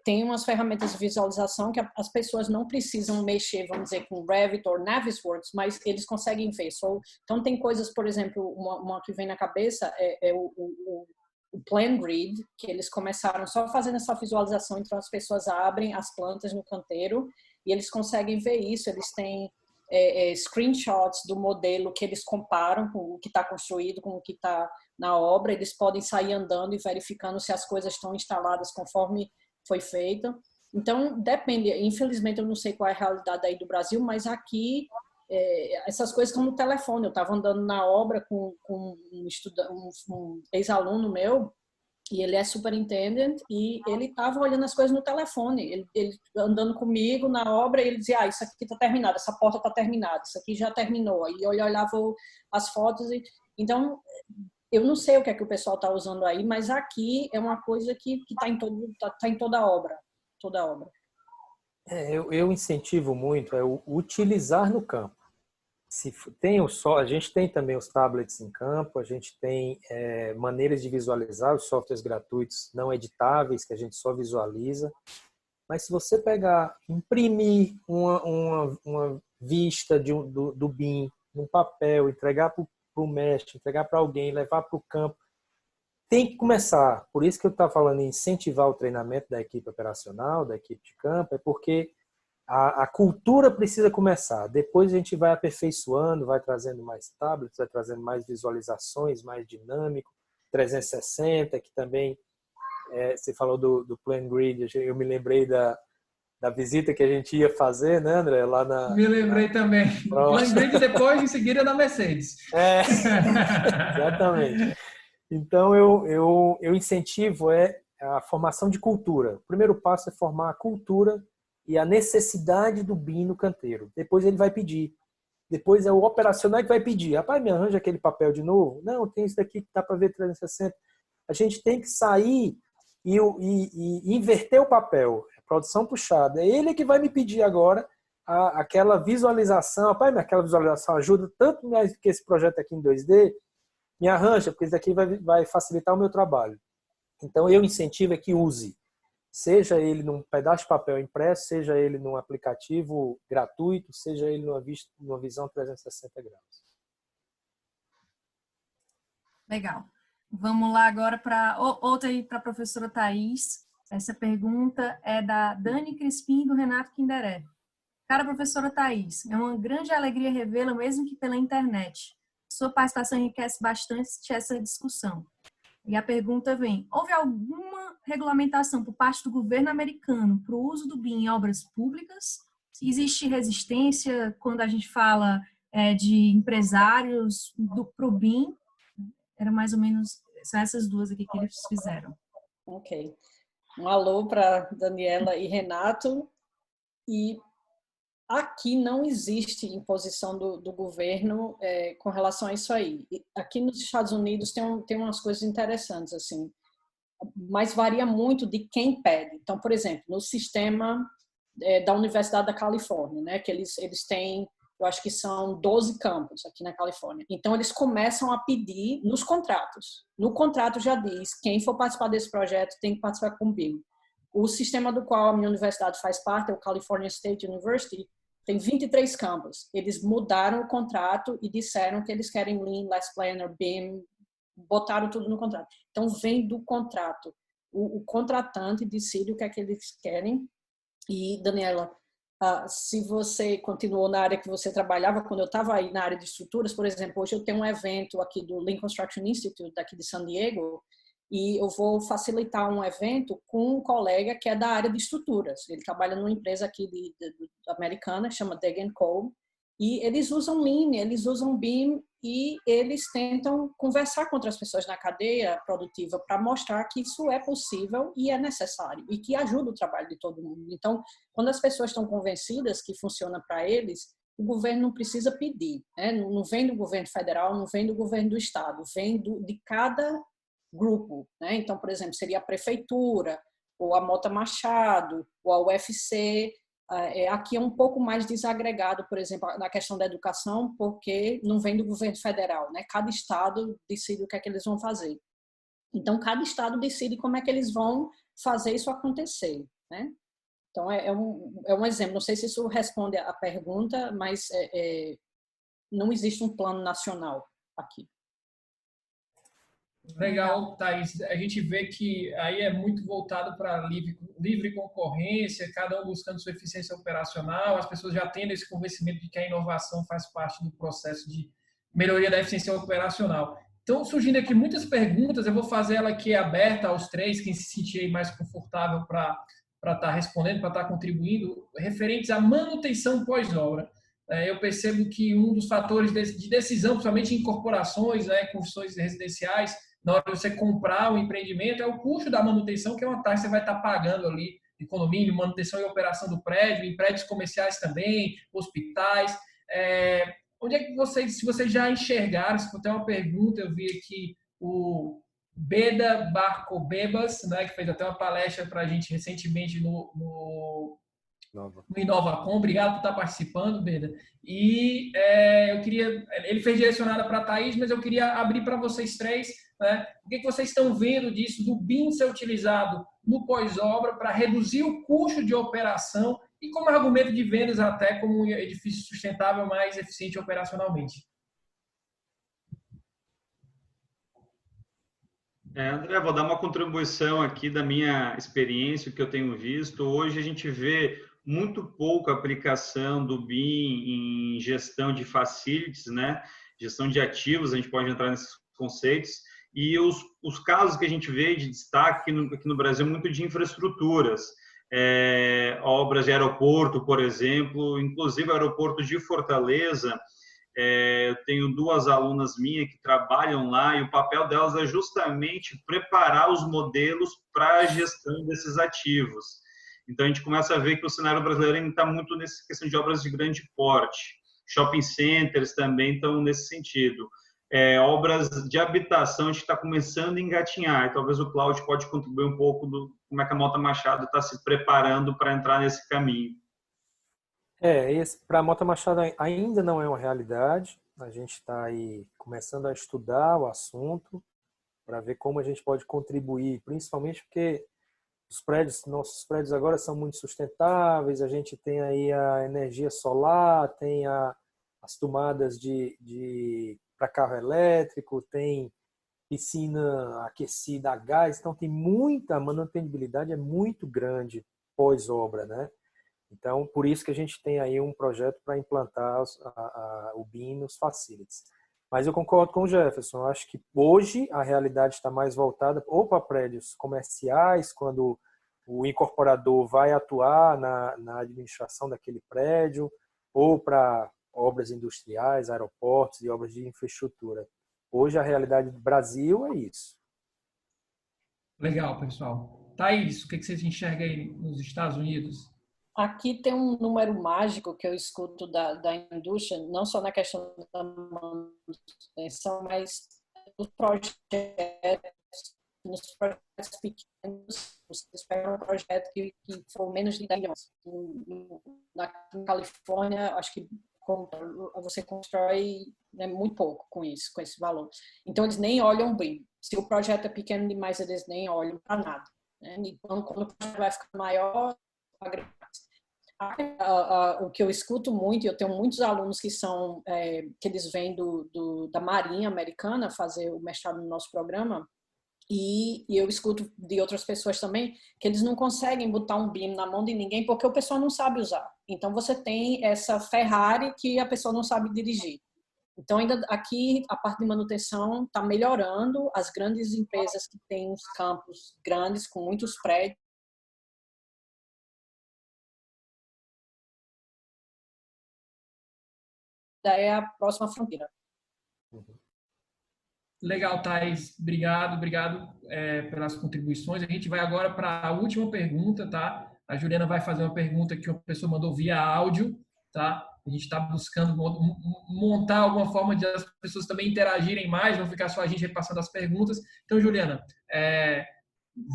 tem umas ferramentas de visualização que as pessoas não precisam mexer, vamos dizer, com Revit ou Navisworks, mas eles conseguem ver. Então, tem coisas, por exemplo, uma que vem na cabeça o Plan Grid, que eles começaram só fazendo essa visualização, então as pessoas abrem as plantas no canteiro e eles conseguem ver isso, eles têm screenshots do modelo que eles comparam com o que está construído, com o que está na obra, eles podem sair andando e verificando se as coisas estão instaladas conforme foi feito. Então, depende, infelizmente eu não sei qual é a realidade aí do Brasil, mas aqui essas coisas estão no telefone. Eu estava andando na obra com um ex-aluno meu, e ele é superintendent, e ele estava olhando as coisas no telefone. Ele andando comigo na obra, e ele dizia, isso aqui está terminado, essa porta está terminada, isso aqui já terminou. E eu olhava as fotos. Então, eu não sei o que é que o pessoal está usando aí, mas aqui é uma coisa que está em toda a obra. Toda a obra. Eu incentivo muito o utilizar no campo. A gente tem também os tablets em campo, a gente tem maneiras de visualizar os softwares gratuitos não editáveis, que a gente só visualiza. Mas se você imprimir uma vista do BIM num papel, entregar para o mestre, entregar para alguém, levar para o campo, tem que começar. Por isso que eu estava falando em incentivar o treinamento da equipe operacional, da equipe de campo, é porque a cultura precisa começar. Depois a gente vai aperfeiçoando, vai trazendo mais tablets, vai trazendo mais visualizações, mais dinâmico, 360, que também, você falou do Plan Grid, eu me lembrei da visita que a gente ia fazer, né, André? Me lembrei também. Plan Grid depois, em seguida, da Mercedes. Exatamente. Então, eu incentivo a formação de cultura. O primeiro passo é formar a cultura e a necessidade do BIM no canteiro. Depois ele vai pedir. Depois é o operacional que vai pedir. Rapaz, me arranja aquele papel de novo? Não, tem isso daqui que dá para ver 360. A gente tem que sair e inverter o papel. Produção puxada. É ele que vai me pedir agora aquela visualização. Rapaz, aquela visualização ajuda tanto mais que esse projeto aqui em 2D. Me arranja, porque isso aqui vai facilitar o meu trabalho. Então, eu incentivo que use. Seja ele num pedaço de papel impresso, seja ele num aplicativo gratuito, seja ele numa visão 360 graus. Legal. Vamos lá agora para outra aí para a professora Thaís. Essa pergunta é da Dani Crispim e do Renato Kinderé. Cara, professora Thaís, é uma grande alegria revê-la, mesmo que pela internet. Sua participação enriquece bastante essa discussão. E a pergunta vem, houve alguma regulamentação por parte do governo americano para o uso do BIM em obras públicas? Existe resistência quando a gente fala de empresários para o BIM? Era mais ou menos, são essas duas aqui que eles fizeram. Ok. Um alô para Daniela e Renato. E aqui não existe imposição do governo com relação a isso aí. Aqui nos Estados Unidos tem umas coisas interessantes, assim, mas varia muito de quem pede. Então, por exemplo, no sistema da Universidade da Califórnia, né, que eles têm, eu acho que são 12 campos aqui na Califórnia. Então, eles começam a pedir nos contratos. No contrato já diz, quem for participar desse projeto tem que participar com o BIM. O sistema do qual a minha universidade faz parte, é o California State University, tem 23 campos. Eles mudaram o contrato e disseram que eles querem Lean, Less Planner, BIM, botaram tudo no contrato. Então, vem do contrato. O contratante decide o que é que eles querem. E, Daniela, se você continuou na área que você trabalhava, quando eu estava aí na área de estruturas, por exemplo, hoje eu tenho um evento aqui do Lean Construction Institute, daqui de San Diego, e eu vou facilitar um evento com um colega que é da área de estruturas. Ele trabalha numa empresa aqui americana, chama Degg & Co. E eles usam Lean, eles usam BIM e eles tentam conversar com outras pessoas na cadeia produtiva para mostrar que isso é possível e é necessário e que ajuda o trabalho de todo mundo. Então, quando as pessoas estão convencidas que funciona para eles, o governo não precisa pedir, né? Não vem do governo federal, não vem do governo do estado, vem de cada grupo, né? Então, por exemplo, seria a prefeitura, ou a Mota Machado, ou a UFC. Aqui é um pouco mais desagregado, por exemplo, na questão da educação, porque não vem do governo federal, né? Cada estado decide o que é que eles vão fazer. Então, cada estado decide como é que eles vão fazer isso acontecer, né? Então, é um exemplo. Não sei se isso responde à pergunta, mas não existe um plano nacional aqui. Legal, Thaís. A gente vê que aí é muito voltado para livre concorrência, cada um buscando sua eficiência operacional, as pessoas já tendo esse convencimento de que a inovação faz parte do processo de melhoria da eficiência operacional. Então, surgindo aqui muitas perguntas, eu vou fazer ela aqui aberta aos três, quem se sentir aí mais confortável para estar respondendo, para estar contribuindo, referentes à manutenção pós-obra. Eu percebo que um dos fatores de decisão, principalmente em corporações, construções residenciais, na hora de você comprar um empreendimento, é o custo da manutenção, que é uma taxa que você vai estar pagando ali, de condomínio, manutenção e operação do prédio, em prédios comerciais também, hospitais. Onde é que vocês, se vocês já enxergaram, se for ter uma pergunta, eu vi aqui o Beda Barcobebas, né, que fez até uma palestra para a gente recentemente no Inovacom. Obrigado por estar participando, Beda. E ele fez direcionada para a Thaís, mas eu queria abrir para vocês três, né? O que vocês estão vendo disso, do BIM ser utilizado no pós-obra para reduzir o custo de operação e como argumento de vendas até como um edifício sustentável mais eficiente operacionalmente? André, vou dar uma contribuição aqui da minha experiência, o que eu tenho visto. Hoje a gente vê muito pouco aplicação do BIM em gestão de facilities, né? Gestão de ativos, a gente pode entrar nesses conceitos. E os casos que a gente vê de destaque aqui no Brasil, muito de infraestruturas, obras de aeroporto, por exemplo, inclusive o aeroporto de Fortaleza. Eu tenho duas alunas minhas que trabalham lá e o papel delas é justamente preparar os modelos para a gestão desses ativos. Então, a gente começa a ver que o cenário brasileiro ainda está muito nessa questão de obras de grande porte. Shopping centers também estão nesse sentido. Obras de habitação, a gente está começando a engatinhar. E talvez o Cláudio pode contribuir um pouco do como é que a Mota Machado está se preparando para entrar nesse caminho. Para a Mota Machado ainda não é uma realidade. A gente está aí começando a estudar o assunto para ver como a gente pode contribuir, principalmente porque nossos prédios agora são muito sustentáveis. A gente tem aí a energia solar, tem as tomadas para carro elétrico, tem piscina aquecida a gás, então tem a manutenibilidade é muito grande pós-obra, né? Então, por isso que a gente tem aí um projeto para implantar o BIM nos facilities. Mas eu concordo com o Jefferson, eu acho que hoje a realidade está mais voltada ou para prédios comerciais, quando o incorporador vai atuar na administração daquele prédio, ou para obras industriais, aeroportos e obras de infraestrutura. Hoje a realidade do Brasil é isso. Legal, pessoal. Thaís, o que vocês enxergam aí nos Estados Unidos? Aqui tem um número mágico que eu escuto da indústria, não só na questão da manutenção, mas nos projetos pequenos. Vocês pegam um projeto que for menos de 10 milhões. Na Califórnia, acho que você constrói muito pouco com esse valor. Então, eles nem olham bem. Se o projeto é pequeno demais, eles nem olham para nada. Então, quando o projeto vai ficar maior, o que eu escuto muito, e eu tenho muitos alunos que eles vêm da Marinha Americana fazer o mestrado no nosso programa, e eu escuto de outras pessoas também que eles não conseguem botar um BIM na mão de ninguém porque o pessoal não sabe usar. Então, você tem essa Ferrari que a pessoa não sabe dirigir. Então, ainda aqui, a parte de manutenção está melhorando. As grandes empresas que têm os campos grandes, com muitos prédios, é a próxima fronteira. Legal, Thaís. Obrigado pelas contribuições. A gente vai agora para a última pergunta, tá? A Juliana vai fazer uma pergunta que uma pessoa mandou via áudio, tá? A gente está buscando montar alguma forma de as pessoas também interagirem mais, não ficar só a gente repassando as perguntas. Então, Juliana,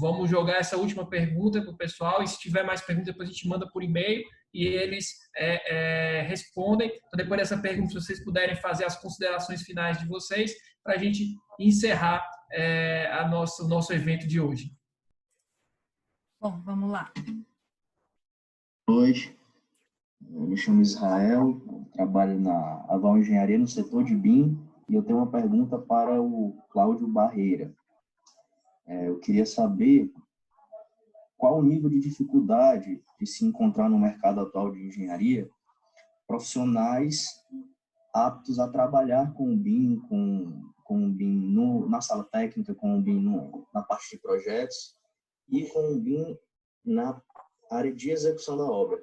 vamos jogar essa última pergunta para o pessoal, e se tiver mais perguntas, depois a gente manda por e-mail e eles respondem. Então, depois dessa pergunta, se vocês puderem fazer as considerações finais de vocês, para a gente encerrar o nosso evento de hoje. Bom, vamos lá. Hoje, eu me chamo Israel, trabalho na Aval Engenharia no setor de BIM, e eu tenho uma pergunta para o Cláudio Barreira. Eu queria saber qual o nível de dificuldade de se encontrar no mercado atual de engenharia profissionais aptos a trabalhar com o BIM, com o BIM na sala técnica, com o BIM na parte de projetos e com o BIM na área de execução da obra.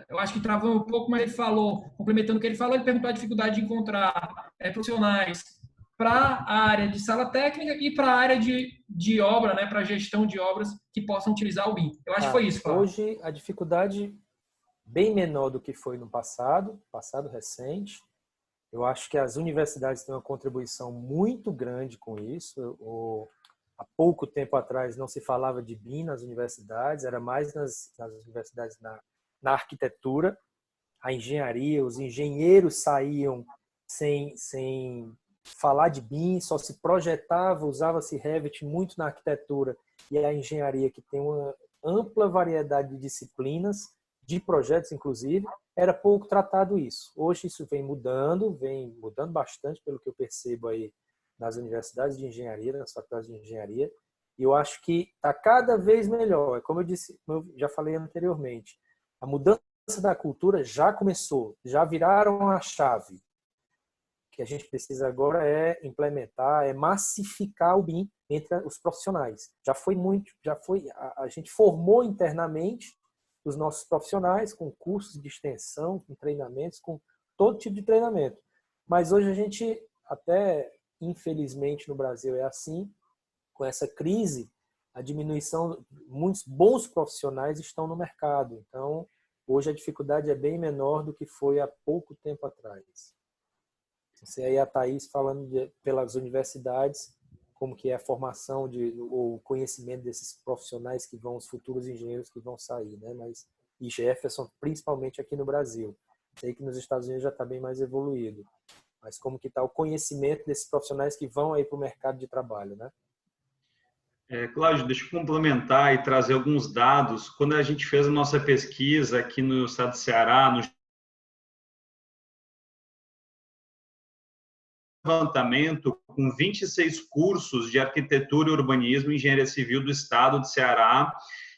Eu acho que travou um pouco, mas ele falou, complementando o que ele falou, ele perguntou a dificuldade de encontrar profissionais para a área de sala técnica e para a área de obra, né, para gestão de obras que possam utilizar o BIM. Eu acho que foi isso, Flávio. Hoje, a dificuldade bem menor do que foi no passado recente. Eu acho que as universidades têm uma contribuição muito grande com isso. Há pouco tempo atrás não se falava de BIM nas universidades, era mais nas universidades na arquitetura. A engenharia, os engenheiros saíam sem falar de BIM, só se projetava, usava-se Revit muito na arquitetura, e a engenharia, que tem uma ampla variedade de disciplinas, de projetos inclusive, era pouco tratado isso. Hoje isso vem mudando bastante, pelo que eu percebo aí nas universidades de engenharia, nas faculdades de engenharia, e eu acho que está cada vez melhor. Como eu já falei anteriormente, a mudança da cultura já começou, já viraram a chave. O que a gente precisa agora é implementar, massificar o BIM entre os profissionais. A gente formou internamente os nossos profissionais com cursos de extensão, com treinamentos, com todo tipo de treinamento. Mas hoje a gente, até infelizmente no Brasil é assim, com essa crise, a diminuição, muitos bons profissionais estão no mercado. Então, hoje a dificuldade é bem menor do que foi há pouco tempo atrás. Você aí a Thaís falando pelas universidades, como que é a formação o conhecimento desses profissionais que vão, os futuros engenheiros que vão sair, né? E Jefferson, principalmente aqui no Brasil. Sei que nos Estados Unidos já está bem mais evoluído. Mas como que está o conhecimento desses profissionais que vão aí para o mercado de trabalho, né? Cláudio, deixa eu complementar e trazer alguns dados. Quando a gente fez a nossa pesquisa aqui no estado do Ceará, no levantamento com 26 cursos de arquitetura, urbanismo e engenharia civil do estado de Ceará,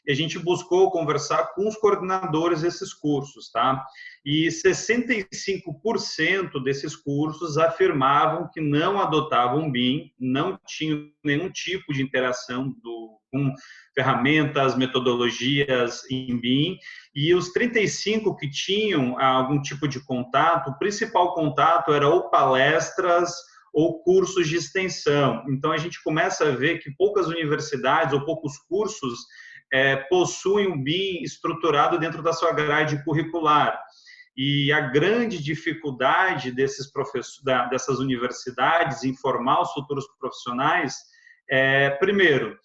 e a gente buscou conversar com os coordenadores desses cursos, tá? E 65% desses cursos afirmavam que não adotavam BIM, não tinham nenhum tipo de interação com ferramentas, metodologias em BIM, e os 35 que tinham algum tipo de contato, o principal contato era ou palestras ou cursos de extensão. Então, a gente começa a ver que poucas universidades ou poucos cursos possuem o BIM estruturado dentro da sua grade curricular. E a grande dificuldade dessas universidades em formar os futuros profissionais primeiro,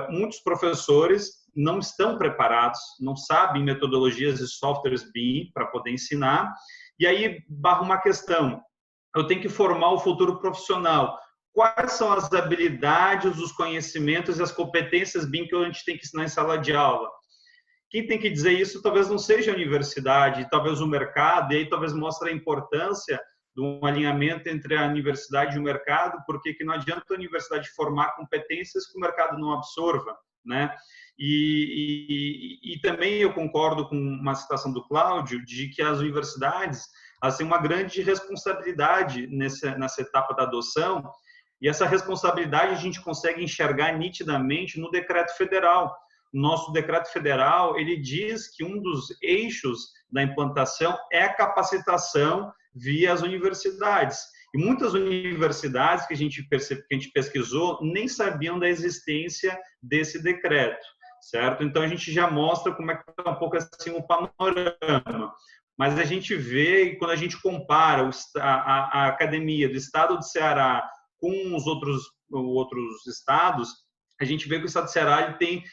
muitos professores não estão preparados, não sabem metodologias e softwares BIM para poder ensinar, e aí barra uma questão: eu tenho que formar o futuro profissional. Quais são as habilidades, os conhecimentos e as competências BIM que a gente tem que ensinar em sala de aula? Quem tem que dizer isso talvez não seja a universidade, talvez o mercado, e aí talvez mostre a importância de um alinhamento entre a universidade e o mercado, porque que não adianta a universidade formar competências que o mercado não absorva, né? E também eu concordo com uma citação do Cláudio, de que as universidades têm uma grande responsabilidade nessa etapa da adoção, e essa responsabilidade a gente consegue enxergar nitidamente no decreto federal. O nosso decreto federal, ele diz que um dos eixos da implantação é a capacitação via as universidades. E muitas universidades que a gente pesquisou nem sabiam da existência desse decreto, certo? Então a gente já mostra como é que está um pouco assim o panorama. Mas a gente vê, e quando a gente compara a academia do estado do Ceará com os outros estados, a gente vê que o estado do Ceará ele tem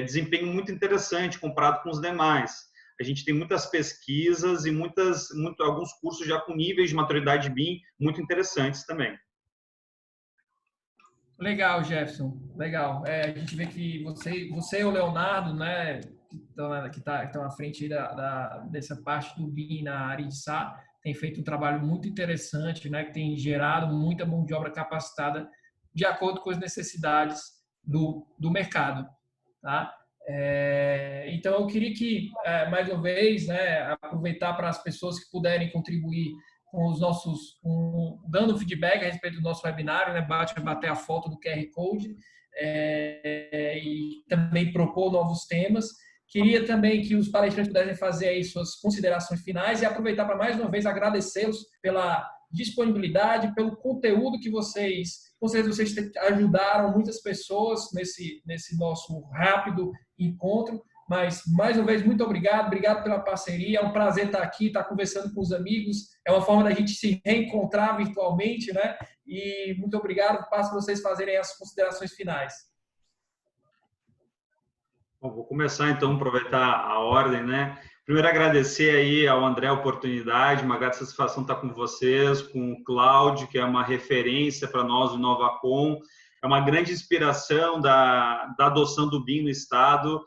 desempenho muito interessante comparado com os demais. A gente tem muitas pesquisas e alguns cursos já com níveis de maturidade BIM muito interessantes também. Legal, Jefferson. Legal. A gente vê que você e o Leonardo, né, que estão à frente aí dessa parte do BIM na área de SA, tem feito um trabalho muito interessante, né, que tem gerado muita mão de obra capacitada de acordo com as necessidades do mercado. Tá? Então, eu queria que, mais uma vez, né, aproveitar para as pessoas que puderem contribuir com dando feedback a respeito do nosso webinário, né, bater a foto do QR Code e também propor novos temas. Queria também que os palestrantes pudessem fazer aí suas considerações finais e aproveitar para, mais uma vez, agradecê-los pela disponibilidade, pelo conteúdo que vocês ajudaram muitas pessoas nesse nosso rápido encontro. Mas, mais uma vez, muito obrigado pela parceria. É um prazer estar aqui, estar conversando com os amigos. É uma forma da gente se reencontrar virtualmente, né? E muito obrigado. Passo para vocês fazerem as considerações finais. Bom, vou começar, então, aproveitar a ordem, né? Primeiro, agradecer aí ao André a oportunidade, uma grande satisfação estar com vocês, com o Cláudio, que é uma referência para nós, o Novacom. É uma grande inspiração da adoção do BIM no Estado.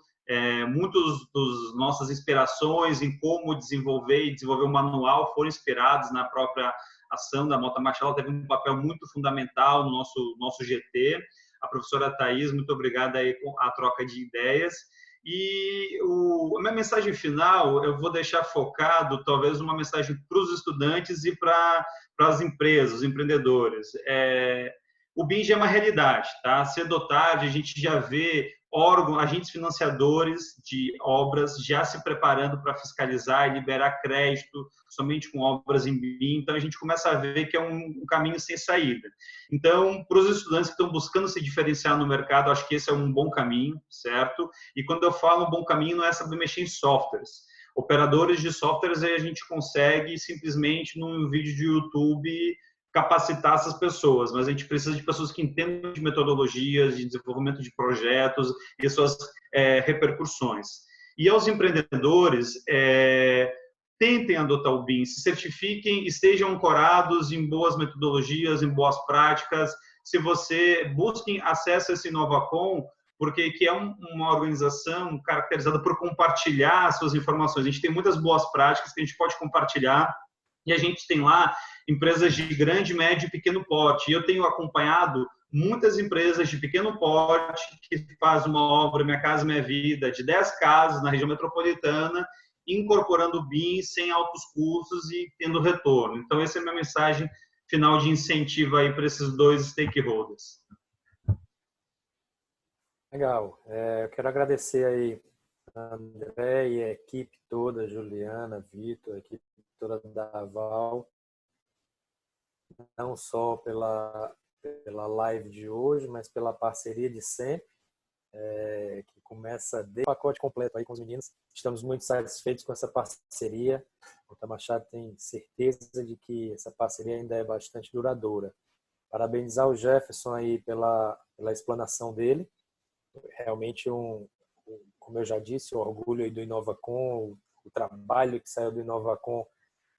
Muitas das nossas inspirações em como desenvolver o manual foram inspirados na própria ação da Mota Machado. Ela teve um papel muito fundamental no nosso GT. A professora Thais, muito obrigada aí com a troca de ideias. E a minha mensagem final, eu vou deixar focado, talvez, uma mensagem para os estudantes e para as empresas, os empreendedores. O BIM já é uma realidade, tá? Cedo ou tarde, a gente já vê agentes financiadores de obras já se preparando para fiscalizar e liberar crédito somente com obras em BIM. Então, a gente começa a ver que é um caminho sem saída. Então, para os estudantes que estão buscando se diferenciar no mercado, acho que esse é um bom caminho, certo? E quando eu falo um bom caminho, não é saber mexer em softwares. Operadores de softwares, aí a gente consegue simplesmente, num vídeo de YouTube, capacitar essas pessoas, mas a gente precisa de pessoas que entendam de metodologias, de desenvolvimento de projetos e suas repercussões. E aos empreendedores, tentem adotar o BIM, se certifiquem, estejam ancorados em boas metodologias, em boas práticas. Se você busquem acesso a esse Novacom, porque que é uma organização caracterizada por compartilhar suas informações. A gente tem muitas boas práticas que a gente pode compartilhar, e a gente tem lá empresas de grande, médio e pequeno porte. E eu tenho acompanhado muitas empresas de pequeno porte que fazem uma obra Minha Casa Minha Vida, de 10 casas na região metropolitana, incorporando o BIM sem altos custos e tendo retorno. Então, essa é a minha mensagem final de incentivo aí para esses dois stakeholders. Legal. Eu quero agradecer aí a André e a equipe toda, Juliana, Vitor, a equipe toda da Val, não só pela live de hoje, mas pela parceria de sempre, que começa desde o pacote completo aí com os meninos. Estamos muito satisfeitos com essa parceria. O Mota Machado tem certeza de que essa parceria ainda é bastante duradoura. Parabenizar o Jefferson aí pela explanação dele. Realmente, como eu já disse, o orgulho aí do Inovacom, o trabalho que saiu do Inovacom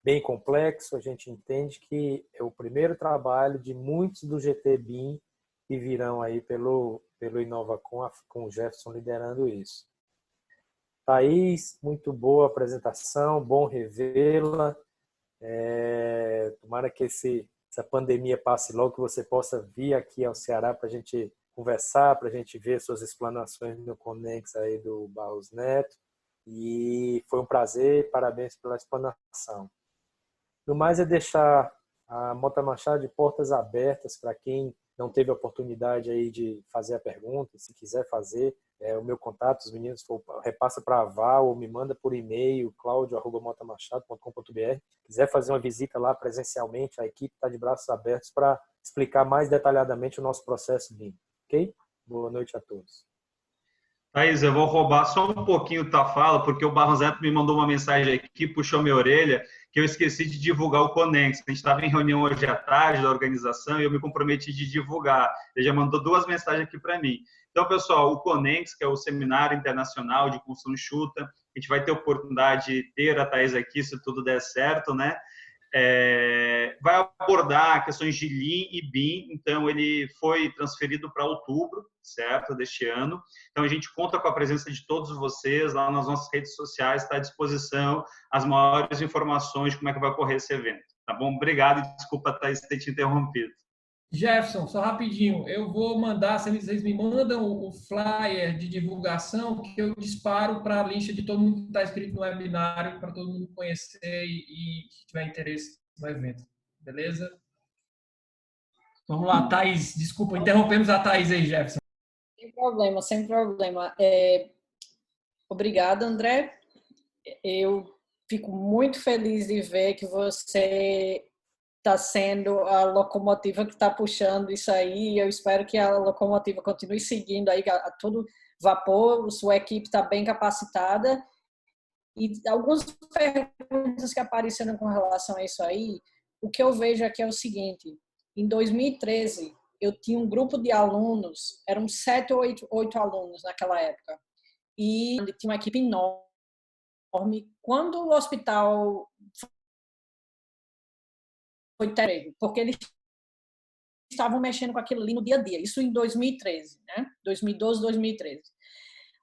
bem complexo. A gente entende que é o primeiro trabalho de muitos do GT BIM que virão aí pelo Inovacom, com o Jefferson liderando isso. Thaís, muito boa apresentação, bom revê-la. Tomara que essa pandemia passe logo, que você possa vir aqui ao Ceará para a gente conversar, para a gente ver suas explanações no Conex aí do Barros Neto. E foi um prazer, parabéns pela explanação. No mais, é deixar a Mota Machado de portas abertas para quem não teve a oportunidade aí de fazer a pergunta. Se quiser fazer, o meu contato, os meninos repassa para a Val ou me manda por e-mail, claudio@motamachado.com.br. Quiser fazer uma visita lá presencialmente, a equipe está de braços abertos para explicar mais detalhadamente o nosso processo BIM. Ok? Boa noite a todos. Thaís, eu vou roubar só um pouquinho da fala, porque o Barros Neto me mandou uma mensagem aqui, puxou minha orelha, que eu esqueci de divulgar o Conex. A gente estava em reunião hoje à tarde da organização e eu me comprometi de divulgar. Ele já mandou 2 mensagens aqui para mim. Então, pessoal, o Conex, que é o Seminário Internacional de Construção Enxuta, a gente vai ter a oportunidade de ter a Thaís aqui, se tudo der certo, né? Vai abordar questões de Lean e BIM, então ele foi transferido para outubro, certo, deste ano. Então a gente conta com a presença de todos vocês lá nas nossas redes sociais, está à disposição as maiores informações de como é que vai ocorrer esse evento, tá bom? Obrigado e desculpa ter te interrompido. Jefferson, só rapidinho, eu vou mandar, vocês me mandam o flyer de divulgação que eu disparo para a lista de todo mundo que está inscrito no webinário, para todo mundo conhecer e que tiver interesse no evento. Beleza? Vamos lá, Thaís. Desculpa, interrompemos a Thaís aí, Jefferson. Sem problema, sem problema. Obrigada, André. Eu fico muito feliz de ver que você está sendo a locomotiva que está puxando isso aí. Eu espero que a locomotiva continue seguindo aí a todo vapor, sua equipe está bem capacitada. E algumas perguntas que apareceram com relação a isso aí, o que eu vejo aqui é o seguinte: em 2013, eu tinha um grupo de alunos, eram 7 ou 8 alunos naquela época, e tinha uma equipe enorme. Quando o hospital foi terrível, porque eles estavam mexendo com aquilo ali no dia a dia, isso em 2013, né? 2012, 2013.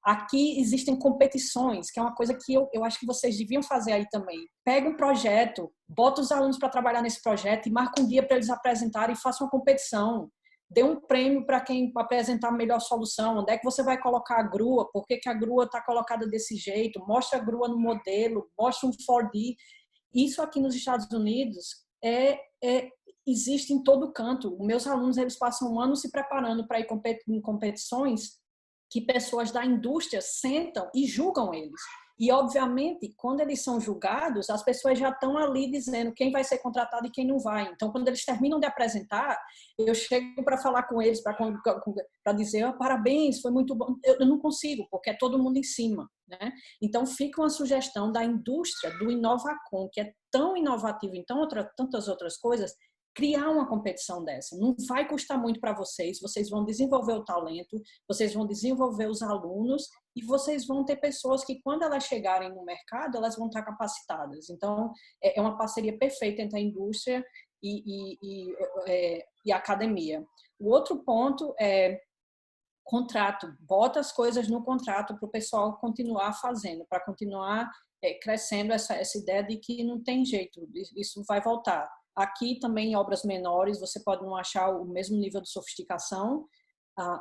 Aqui existem competições, que é uma coisa que eu acho que vocês deviam fazer aí também. Pega um projeto, bota os alunos para trabalhar nesse projeto e marca um dia para eles apresentarem e faça uma competição. Dê um prêmio para quem apresentar a melhor solução. Onde é que você vai colocar a grua? Por que a grua está colocada desse jeito? Mostra a grua no modelo, mostra um 4D. Isso aqui nos Estados Unidos existe em todo canto. Os meus alunos, eles passam um ano se preparando para ir em competições que pessoas da indústria sentam e julgam eles. E, obviamente, quando eles são julgados, as pessoas já estão ali dizendo quem vai ser contratado e quem não vai. Então, quando eles terminam de apresentar, eu chego para falar com eles, para dizer, parabéns, foi muito bom. Eu não consigo, porque é todo mundo em cima, né? Então, fica uma sugestão da indústria, do Inovacom, que é tão inovativo em tantas outras coisas, criar uma competição dessa. Não vai custar muito para vocês vão desenvolver o talento, vocês vão desenvolver os alunos e vocês vão ter pessoas que, quando elas chegarem no mercado, elas vão estar capacitadas. Então, é uma parceria perfeita entre a indústria e a academia. O outro ponto é contrato. Bota as coisas no contrato para o pessoal continuar fazendo, para continuar crescendo essa ideia de que não tem jeito, isso vai voltar. Aqui também, em obras menores, você pode não achar o mesmo nível de sofisticação,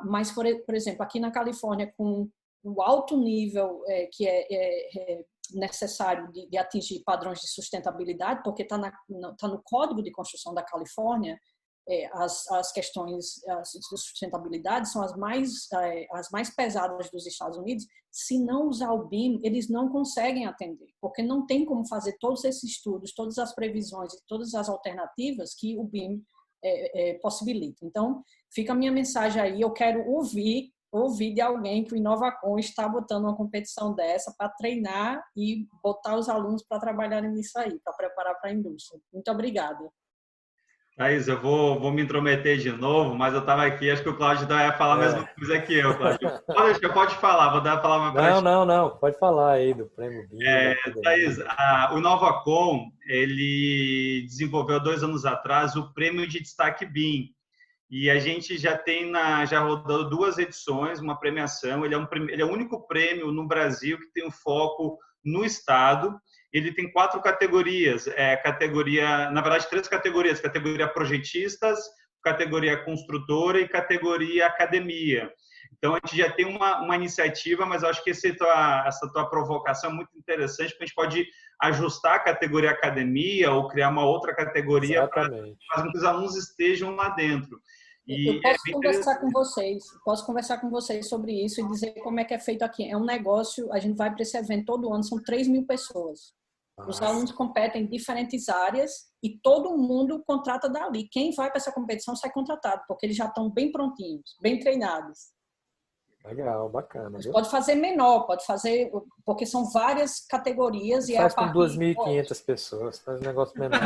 mas, por exemplo, aqui na Califórnia, com o alto nível que é necessário de atingir padrões de sustentabilidade, porque está no Código de Construção da Califórnia, as questões de sustentabilidade são as mais pesadas dos Estados Unidos. Se não usar o BIM, eles não conseguem atender, porque não tem como fazer todos esses estudos, todas as previsões e todas as alternativas que o BIM possibilita. Então, fica a minha mensagem aí, eu quero ouvir de alguém que o Inovacom está botando uma competição dessa para treinar e botar os alunos para trabalharem nisso aí, para preparar para a indústria. Muito obrigada. Thaís, eu vou me intrometer de novo, mas eu estava aqui, acho que o Cláudio vai falar a mesma coisa que eu, Cláudio. Pode falar, vou dar a palavra para ti. Não, pode falar aí do Prêmio BIM. Thaís, o Inovacom, ele desenvolveu há 2 anos atrás o Prêmio de Destaque BIM, e a gente já rodou 2 edições, uma premiação. Ele é o único prêmio no Brasil que tem um foco no estado. Ele tem 4 categorias, na verdade 3 categorias: categoria projetistas, categoria construtora e categoria academia. Então, a gente já tem uma iniciativa, mas eu acho que essa tua provocação é muito interessante, porque a gente pode ajustar a categoria academia ou criar uma outra categoria para que os alunos estejam lá dentro. Eu posso conversar com vocês sobre isso e dizer como é que é feito aqui. É um negócio, a gente vai para esse evento todo ano, são 3.000 pessoas. Os alunos competem em diferentes áreas e todo mundo contrata dali. Quem vai para essa competição sai contratado, porque eles já estão bem prontinhos, bem treinados. Legal, bacana. Pode fazer menor, pode fazer, porque são várias categorias. Faz com 2.500 pessoas, faz um negócio menor.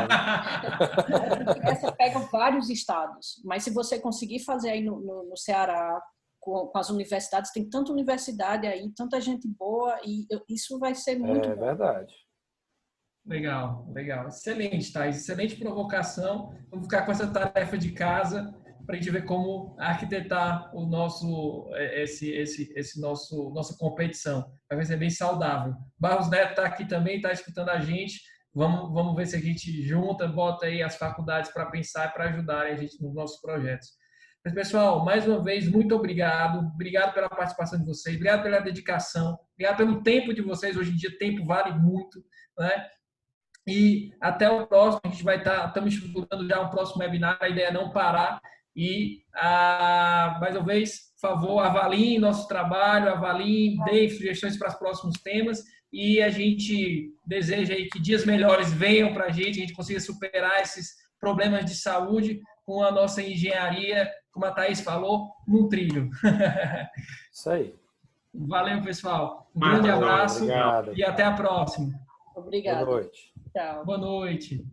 Essa pega vários estados, mas se você conseguir fazer aí no Ceará, com as universidades, tem tanta universidade aí, tanta gente boa, e isso vai ser muito bom. É verdade. Legal, legal. Excelente, Thais. Excelente provocação. Vamos ficar com essa tarefa de casa para a gente ver como arquitetar o nosso, nossa competição. Vai ser bem saudável. Barros Neto está aqui também, está escutando a gente. Vamos ver se a gente junta, bota aí as faculdades para pensar e para ajudarem a gente nos nossos projetos. Mas, pessoal, mais uma vez, muito obrigado. Obrigado pela participação de vocês. Obrigado pela dedicação. Obrigado pelo tempo de vocês. Hoje em dia, tempo vale muito, né? E até o próximo, a gente vai estamos estudando já um próximo webinar, a ideia é não parar. E, mais uma vez, por favor, avaliem nosso trabalho, avaliem, deem sugestões para os próximos temas e a gente deseja aí que dias melhores venham para a gente consiga superar esses problemas de saúde com a nossa engenharia, como a Thais falou, num trilho. Isso aí. Valeu, pessoal. Um grande abraço. Obrigado. E até a próxima. Obrigada. Boa noite. Tchau. Boa noite.